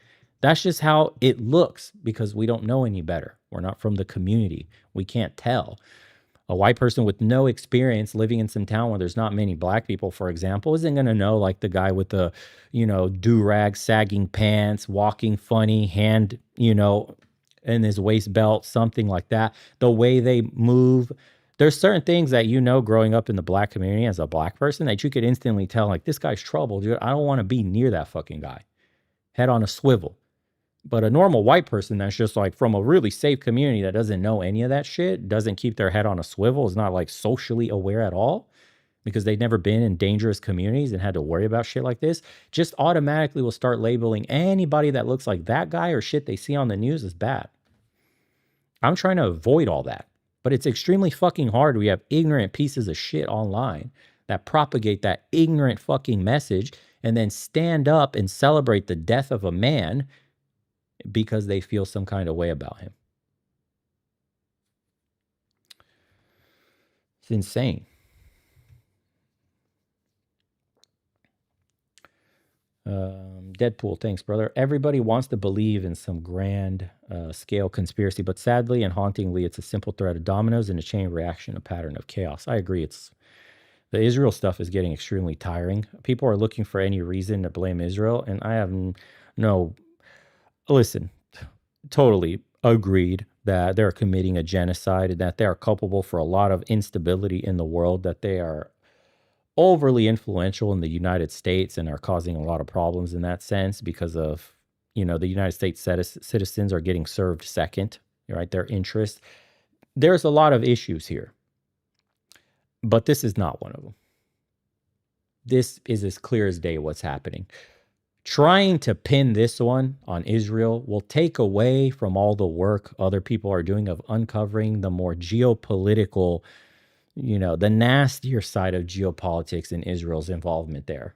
That's just how it looks because we don't know any better. We're not from the community. We can't tell. A white person with no experience living in some town where there's not many black people, for example, isn't going to know like the guy with the, do-rag sagging pants, walking funny, hand, in his waist belt, something like that. The way they move. There's certain things that growing up in the black community as a black person that you could instantly tell, like, this guy's trouble, dude. I don't want to be near that fucking guy. Head on a swivel. But a normal white person that's just like from a really safe community that doesn't know any of that shit, doesn't keep their head on a swivel, is not like socially aware at all because they've never been in dangerous communities and had to worry about shit like this, just automatically will start labeling anybody that looks like that guy or shit they see on the news as bad. I'm trying to avoid all that. But it's extremely fucking hard. We have ignorant pieces of shit online that propagate that ignorant fucking message and then stand up and celebrate the death of a man because they feel some kind of way about him. It's insane. Deadpool, thanks, brother. Everybody wants to believe in some grand scale conspiracy, but sadly and hauntingly, it's a simple thread of dominoes and a chain reaction, a pattern of chaos. I agree. The Israel stuff is getting extremely tiring. People are looking for any reason to blame Israel, and I have no. Listen, totally agreed that they're committing a genocide and that they are culpable for a lot of instability in the world, that they are overly influential in the United States and are causing a lot of problems in that sense because of, the United States citizens are getting served second, right? Their interests. There's a lot of issues here, but this is not one of them. This is as clear as day what's happening. Trying to pin this one on Israel will take away from all the work other people are doing of uncovering the more geopolitical, the nastier side of geopolitics and Israel's involvement there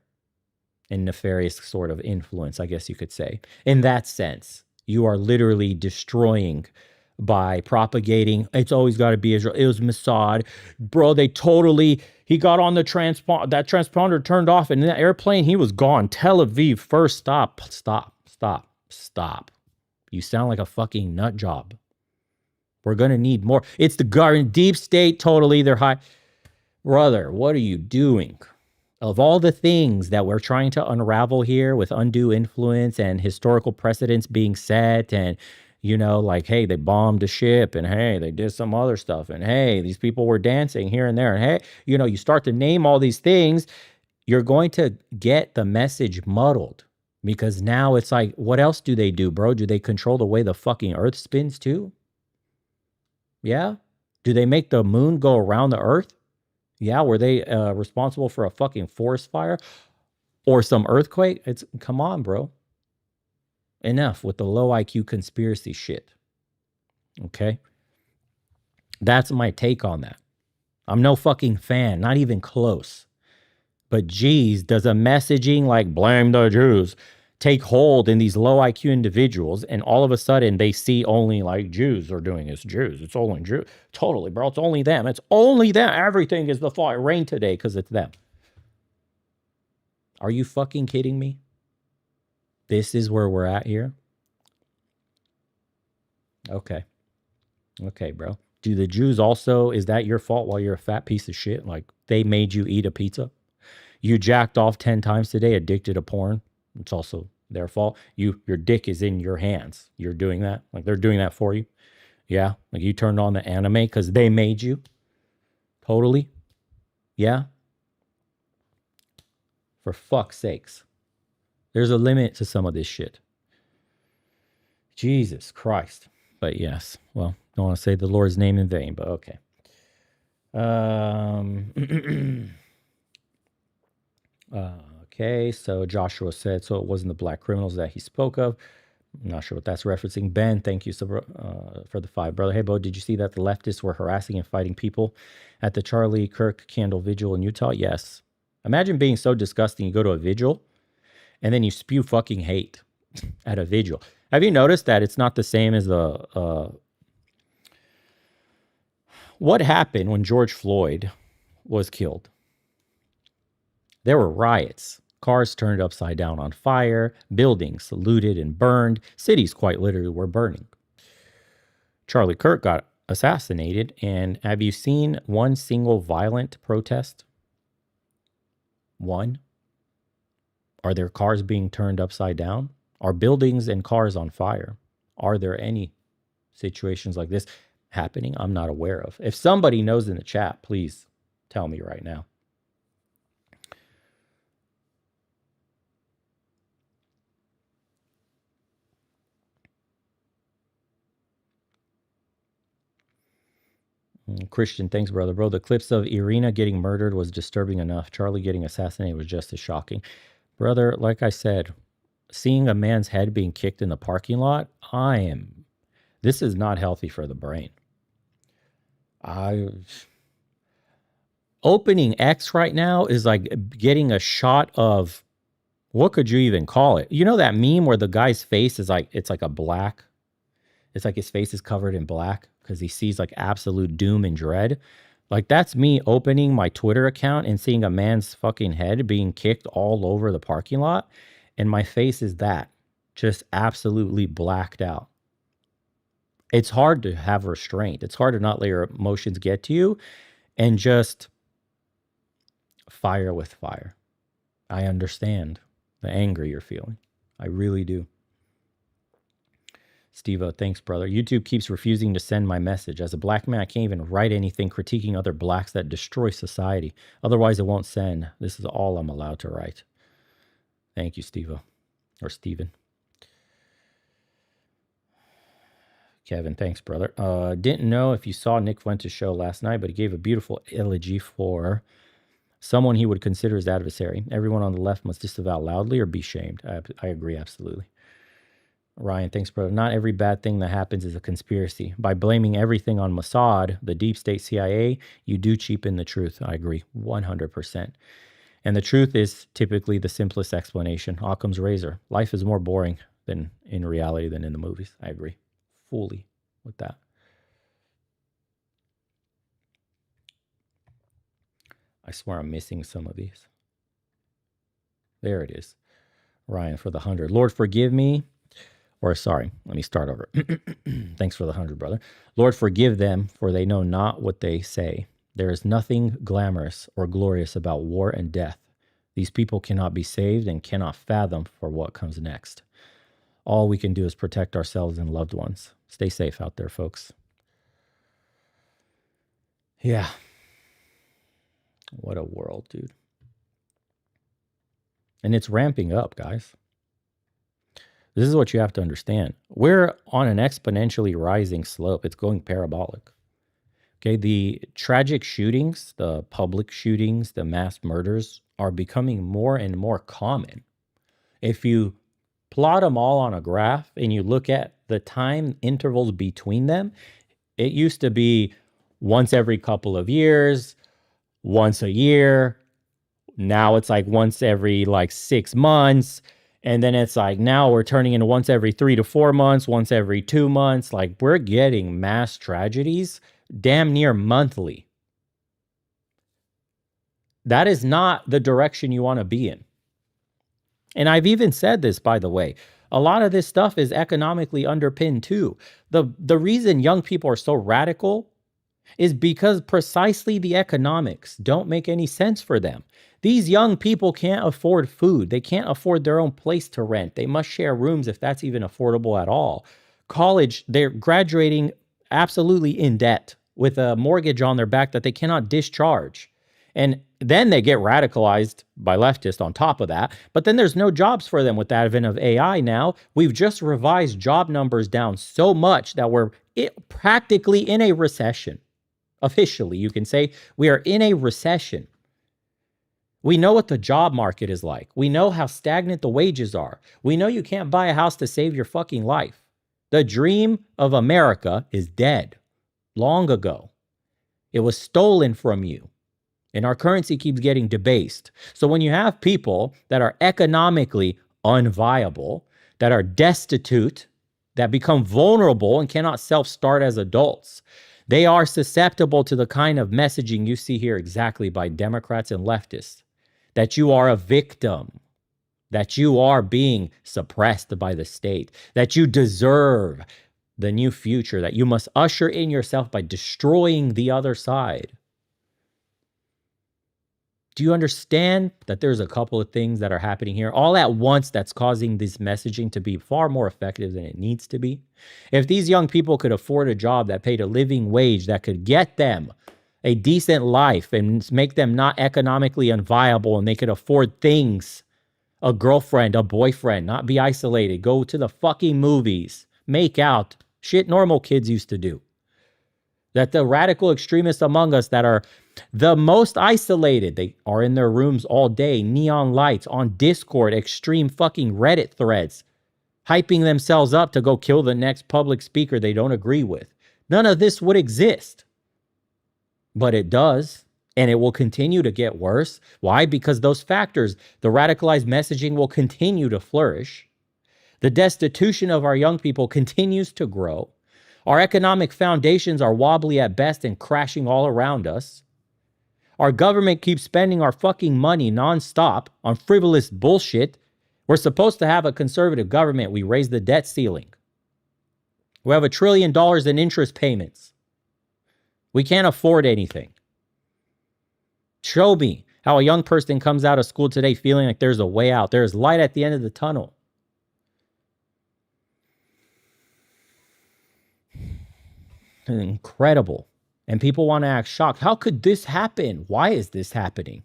and nefarious sort of influence, I guess you could say. In that sense, you are literally destroying by propagating, it's always got to be Israel. It was Mossad. Bro, he got on that transponder turned off, and in that airplane, he was gone. Tel Aviv, first stop. You sound like a fucking nut job. We're going to need more. It's the government, deep state, totally. They're high. Brother, what are you doing? Of all the things that we're trying to unravel here with undue influence and historical precedents being set and, hey, they bombed a ship and, hey, they did some other stuff and, hey, these people were dancing here and there and, hey, you start to name all these things, you're going to get the message muddled because now it's like, what else do they do, bro? Do they control the way the fucking earth spins too? Yeah? Do they make the moon go around the earth? Yeah, were they responsible for a fucking forest fire or some earthquake? Come on, bro. Enough with the low IQ conspiracy shit. Okay? That's my take on that. I'm no fucking fan, not even close. But geez, does a messaging like blame the Jews take hold in these low IQ individuals, and all of a sudden they see only like Jews are doing this. Jews, it's only Jews. Totally, bro. It's only them. It's only them. Everything is the fault. It rained today because it's them. Are you fucking kidding me? This is where we're at here? Okay. Okay, bro. Do the Jews also, is that your fault while you're a fat piece of shit? Like they made you eat a pizza? You jacked off 10 times today, addicted to porn? It's also their fault. Your dick is in your hands. You're doing that. Like they're doing that for you. Yeah. Like you turned on the anime because they made you. Totally. Yeah. For fuck's sakes. There's a limit to some of this shit. Jesus Christ. But yes. Well, don't want to say the Lord's name in vain, but okay. Okay, so Joshua said, so it wasn't the black criminals that he spoke of. I'm not sure what that's referencing. Ben, thank you for the 5, brother. Hey, Bo, did you see that the leftists were harassing and fighting people at the Charlie Kirk candle vigil in Utah? Yes. Imagine being so disgusting. You go to a vigil and then you spew fucking hate at a vigil. Have you noticed that it's not the same as what happened when George Floyd was killed? There were riots. Cars turned upside down on fire, buildings looted and burned, cities quite literally were burning. Charlie Kirk got assassinated, and have you seen one single violent protest? One? Are there cars being turned upside down? Are buildings and cars on fire? Are there any situations like this happening I'm not aware of? If somebody knows in the chat, please tell me right now. Christian, thanks, brother. Bro, the clips of Irina getting murdered was disturbing enough. Charlie getting assassinated was just as shocking. Brother, like I said, seeing a man's head being kicked in the parking lot, this is not healthy for the brain. I opening X right now is like getting a shot of, what could you even call it? You know that meme where the guy's face is like, it's like a black, it's like his face is covered in black because he sees like absolute doom and dread. Like that's me opening my Twitter account and seeing a man's fucking head being kicked all over the parking lot. And my face is that, just absolutely blacked out. It's hard to have restraint. It's hard to not let your emotions get to you and just fire with fire. I understand the anger you're feeling. I really do. Steve-O, thanks, brother. YouTube keeps refusing to send my message. As a black man, I can't even write anything critiquing other blacks that destroy society. Otherwise, it won't send. This is all I'm allowed to write. Thank you, Steve-O. Or Steven. Kevin, thanks, brother. Didn't know if you saw Nick Fuentes' show last night, but he gave a beautiful elegy for someone he would consider his adversary. Everyone on the left must disavow loudly or be shamed. I agree, absolutely. Ryan, thanks, brother. Not every bad thing that happens is a conspiracy. By blaming everything on Mossad, the deep state CIA, you do cheapen the truth. I agree, 100%. And the truth is typically the simplest explanation. Occam's razor. Life is more boring than in reality than in the movies. I agree fully with that. I swear I'm missing some of these. There it is. Ryan for the 100. Lord, forgive me. Or sorry, let me start over. Thanks for the 100, brother. Lord, forgive them, for they know not what they say. There is nothing glamorous or glorious about war and death. These people cannot be saved and cannot fathom for what comes next. All we can do is protect ourselves and loved ones. Stay safe out there, folks. Yeah. What a world, dude. And it's ramping up, guys. This is what you have to understand. We're on an exponentially rising slope. It's going parabolic. Okay, the tragic shootings, the public shootings, the mass murders are becoming more and more common. If you plot them all on a graph and you look at the time intervals between them, it used to be once every couple of years, once a year. Now it's like once every 6 months. And then it's like now we're turning into once every 3 to 4 months, once every 2 months. Like we're getting mass tragedies damn near monthly. That is not the direction you want to be in. And I've even said this, by the way, a lot of this stuff is economically underpinned too. The reason young people are so radical is because precisely the economics don't make any sense for them. These young people can't afford food. They can't afford their own place to rent. They must share rooms if that's even affordable at all. College, they're graduating absolutely in debt with a mortgage on their back that they cannot discharge. And then they get radicalized by leftists on top of that. But then there's no jobs for them with the advent of AI now. We've just revised job numbers down so much that we're practically in a recession. Officially, you can say we are in a recession. We know what the job market is like. We know how stagnant the wages are. We know you can't buy a house to save your fucking life. The dream of America is dead long ago. It was stolen from you. And our currency keeps getting debased. So when you have people that are economically unviable, that are destitute, that become vulnerable and cannot self-start as adults, they are susceptible to the kind of messaging you see here exactly by Democrats and leftists, that you are a victim, that you are being suppressed by the state, that you deserve the new future, that you must usher in yourself by destroying the other side. Do you understand that there's a couple of things that are happening here all at once that's causing this messaging to be far more effective than it needs to be? If these young people could afford a job that paid a living wage that could get them a decent life and make them not economically unviable, and they could afford things, a girlfriend, a boyfriend, not be isolated, go to the fucking movies, make out, shit normal kids used to do. That the radical extremists among us that are the most isolated, they are in their rooms all day, neon lights, on Discord, extreme fucking Reddit threads, hyping themselves up to go kill the next public speaker they don't agree with. None of this would exist. but it does. And it will continue to get worse. Why? Because those factors, the radicalized messaging will continue to flourish. The destitution of our young people continues to grow. Our economic foundations are wobbly at best and crashing all around us. Our government keeps spending our fucking money nonstop on frivolous bullshit. We're supposed to have a conservative government. We raised the debt ceiling. We have $1 trillion in interest payments. We can't afford anything. Show me how a young person comes out of school today feeling like there's a way out. There's light at the end of the tunnel. Incredible. And people want to act shocked. How could this happen? Why is this happening?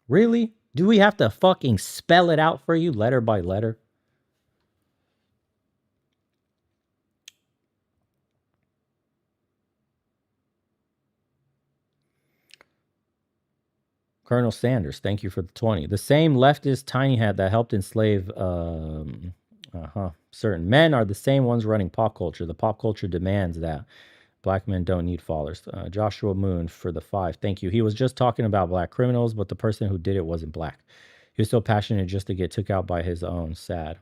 Really? Do we have to fucking spell it out for you letter by letter? Colonel Sanders, thank you for the 20. The same leftist tiny hat that helped enslave certain men are the same ones running pop culture. The pop culture demands that. Black men don't need fathers. Joshua Moon for the 5. Thank you. He was just talking about black criminals, but the person who did it wasn't black. He was so passionate just to get took out by his own. Sad.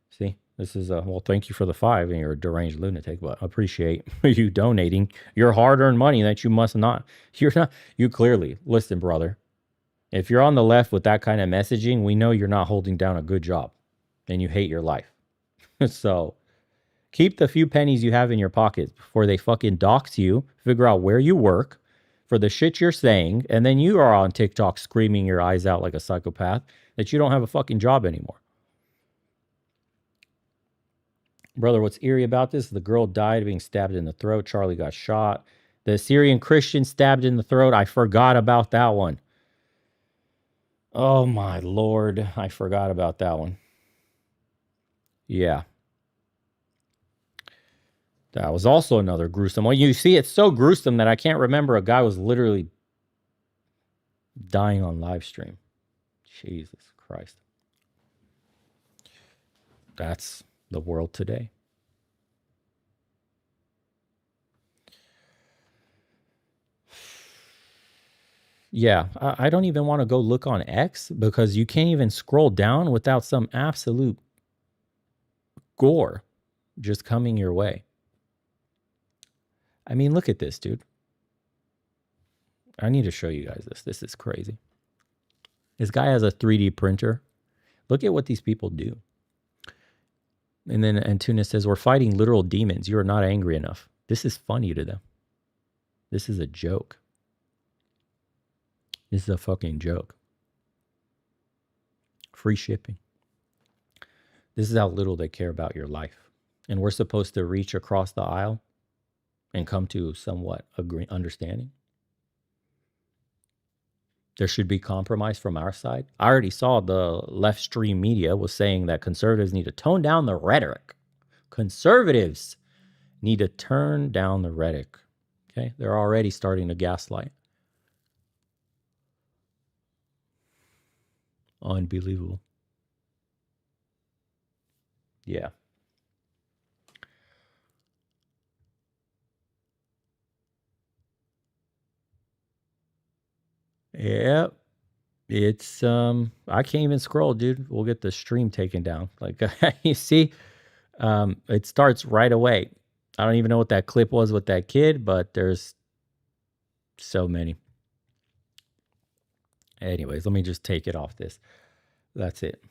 See, this is well, thank you for the 5, and you're a deranged lunatic, but I appreciate you donating your hard-earned money that you must not. You clearly, listen, brother, if you're on the left with that kind of messaging, we know you're not holding down a good job and you hate your life. So keep the few pennies you have in your pockets before they fucking dox you, figure out where you work for the shit you're saying, and then you are on TikTok screaming your eyes out like a psychopath that you don't have a fucking job anymore. Brother, what's eerie about this? The girl died being stabbed in the throat. Charlie got shot. The Syrian Christian stabbed in the throat. I forgot about that one. Oh my Lord. I forgot about that one. Yeah. That was also another gruesome one. You see, it's so gruesome that I can't remember a guy was literally dying on live stream. Jesus Christ. That's the world today. Yeah, I don't even want to go look on X because you can't even scroll down without some absolute gore just coming your way. I mean, look at this, dude. I need to show you guys this. This is crazy. This guy has a 3D printer. Look at what these people do. And then Antunes says, we're fighting literal demons. You are not angry enough. This is funny to them. This is a joke. This is a fucking joke. Free shipping. This is how little they care about your life. And we're supposed to reach across the aisle and come to somewhat understanding. There should be compromise from our side. I already saw the left stream media was saying that conservatives need to tone down the rhetoric. Conservatives need to turn down the rhetoric. Okay? They're already starting to gaslight. Unbelievable. Yeah. Yeah. It's I can't even scroll, dude. We'll get the stream taken down. Like you see, it starts right away. I don't even know what that clip was with that kid, but there's so many. Anyways, let me just take it off this. That's it.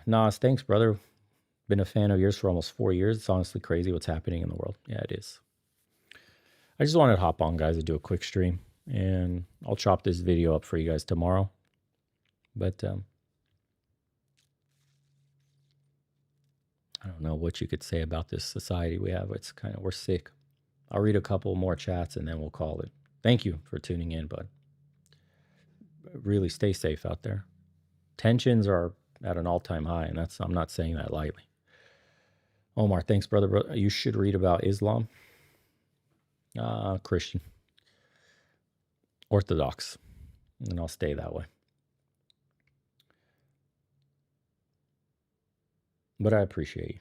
Nas, thanks, brother. Been a fan of yours for almost 4 years. It's honestly crazy what's happening in the world. Yeah, it is. I just wanted to hop on, guys, and do a quick stream. And I'll chop this video up for you guys tomorrow. But I don't know what you could say about this society we have. It's kind of, we're sick. I'll read a couple more chats and then we'll call it. Thank you for tuning in, bud. Really stay safe out there. Tensions are at an all-time high, and I'm not saying that lightly. Omar, thanks, brother. You should read about Islam. Christian. Orthodox. And I'll stay that way. but I appreciate you.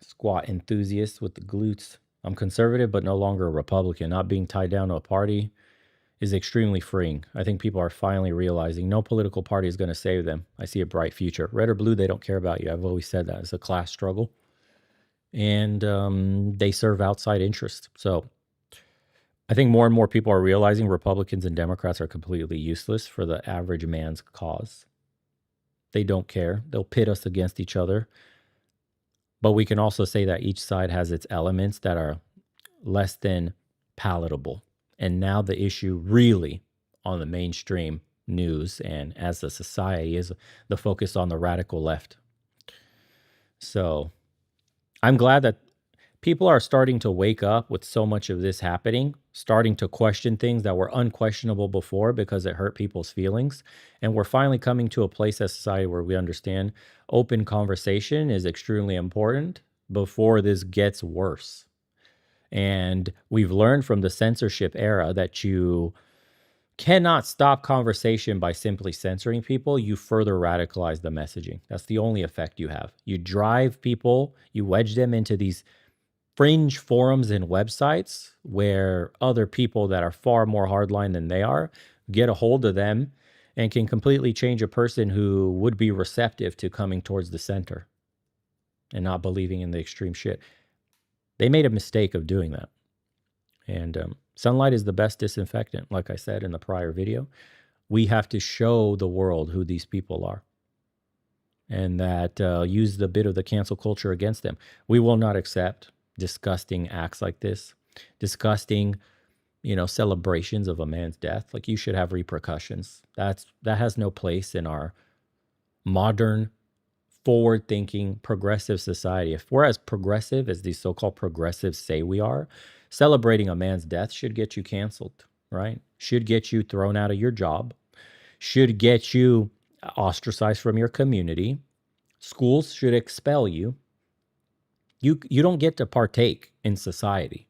Squat enthusiast with the glutes. I'm conservative, but no longer a Republican. Not being tied down to a party is extremely freeing. I think people are finally realizing no political party is going to save them. I see a bright future. Red or blue, they don't care about you. I've always said that. It's a class struggle. And they serve outside interest. So I think more and more people are realizing Republicans and Democrats are completely useless for the average man's cause. They don't care. They'll pit us against each other. But we can also say that each side has its elements that are less than palatable. And now the issue really on the mainstream news and as a society is the focus on the radical left. So I'm glad that people are starting to wake up with so much of this happening, starting to question things that were unquestionable before because it hurt people's feelings. And we're finally coming to a place as society where we understand open conversation is extremely important before this gets worse. And we've learned from the censorship era that you cannot stop conversation by simply censoring people. You further radicalize the messaging. That's the only effect you have. You drive people, you wedge them into these fringe forums and websites where other people that are far more hardline than they are get a hold of them and can completely change a person who would be receptive to coming towards the center and not believing in the extreme shit. They made a mistake of doing that. And sunlight is the best disinfectant, like I said in the prior video. We have to show the world who these people are and that use the bit of the cancel culture against them. We will not accept disgusting acts like this, disgusting, celebrations of a man's death. Like, you should have repercussions. That has no place in our modern, forward-thinking, progressive society. If we're as progressive as these so-called progressives say we are, celebrating a man's death should get you canceled, right? Should get you thrown out of your job, should get you ostracized from your community. Schools should expel you. You don't get to partake in society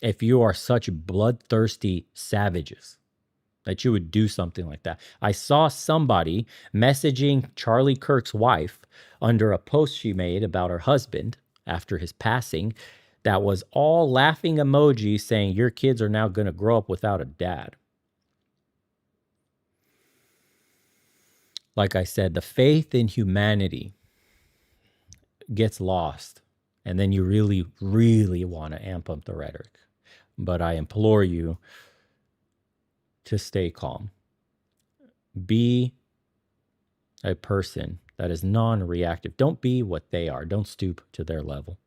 if you are such bloodthirsty savages that you would do something like that. I saw somebody messaging Charlie Kirk's wife under a post she made about her husband after his passing that was all laughing emojis saying, your kids are now going to grow up without a dad. Like I said, the faith in humanity gets lost. And then you really, really want to amp up the rhetoric. But I implore you to stay calm. Be a person that is non-reactive. Don't be what they are. Don't stoop to their level.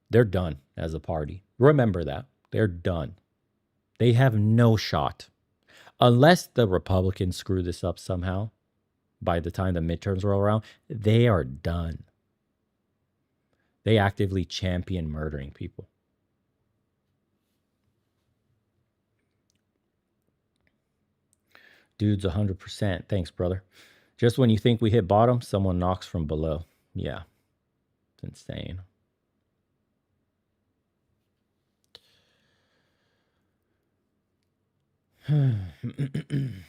They're done as a party. Remember that. They're done. They have no shot. Unless the Republicans screw this up somehow, by the time the midterms roll around, they are done. They actively champion murdering people. Dude's 100%. Thanks, brother. Just when you think we hit bottom, someone knocks from below. Yeah, it's insane.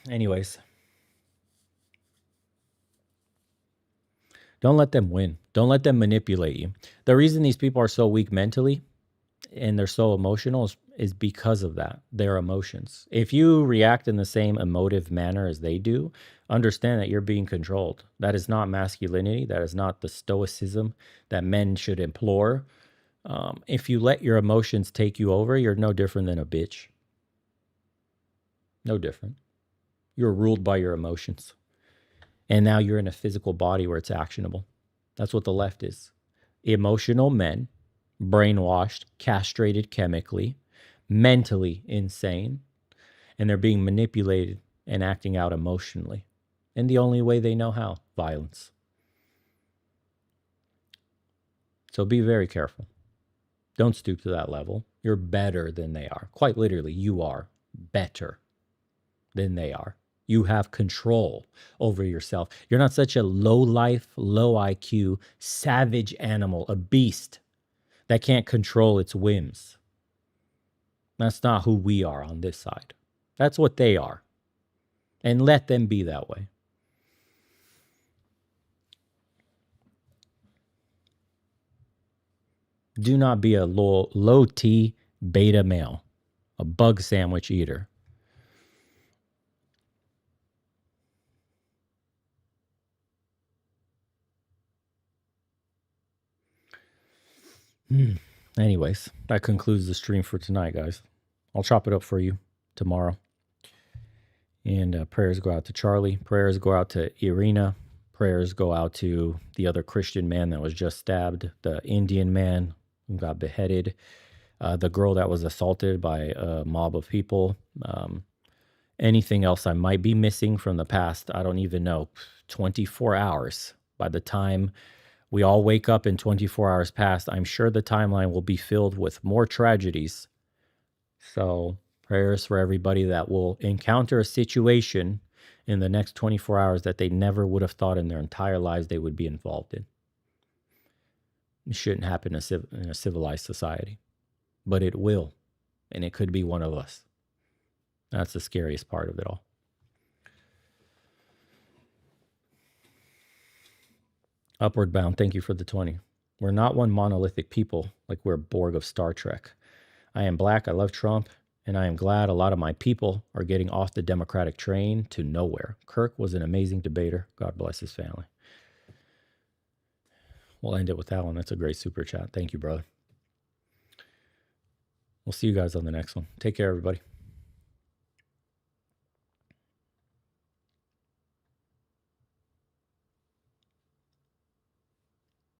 Anyways. Don't let them win. Don't let them manipulate you. The reason these people are so weak mentally and they're so emotional is because of that, their emotions. If you react in the same emotive manner as they do, understand that you're being controlled. That is not masculinity. That is not the stoicism that men should implore. If you let your emotions take you over, you're no different than a bitch. No different. You're ruled by your emotions. And now you're in a physical body where it's actionable. That's what the left is. Emotional men, brainwashed, castrated chemically, mentally insane, and they're being manipulated and acting out emotionally. And the only way they know how, violence. So be very careful. Don't stoop to that level. You're better than they are. Quite literally, you are better than they are. You have control over yourself. You're not such a low life, low IQ, savage animal, a beast that can't control its whims. That's not who we are on this side. That's what they are. And let them be that way. Do not be a low T beta male, a bug sandwich eater. Anyways, that concludes the stream for tonight, guys. I'll chop it up for you tomorrow. And prayers go out to Charlie. Prayers go out to Irina. Prayers go out to the other Christian man that was just stabbed, the Indian man who got beheaded, the girl that was assaulted by a mob of people. Anything else I might be missing from the past, I don't even know. 24 hours. By the time we all wake up in 24 hours past, I'm sure the timeline will be filled with more tragedies. So prayers for everybody that will encounter a situation in the next 24 hours that they never would have thought in their entire lives they would be involved in. It shouldn't happen in a civilized society, but it will, and it could be one of us. That's the scariest part of it all. Upward Bound, thank you for the 20. We're not one monolithic people like we're Borg of Star Trek. I am black, I love Trump, and I am glad a lot of my people are getting off the Democratic train to nowhere. Kirk was an amazing debater. God bless his family. We'll end it with that one. That's a great super chat. Thank you, brother. We'll see you guys on the next one. Take care, everybody.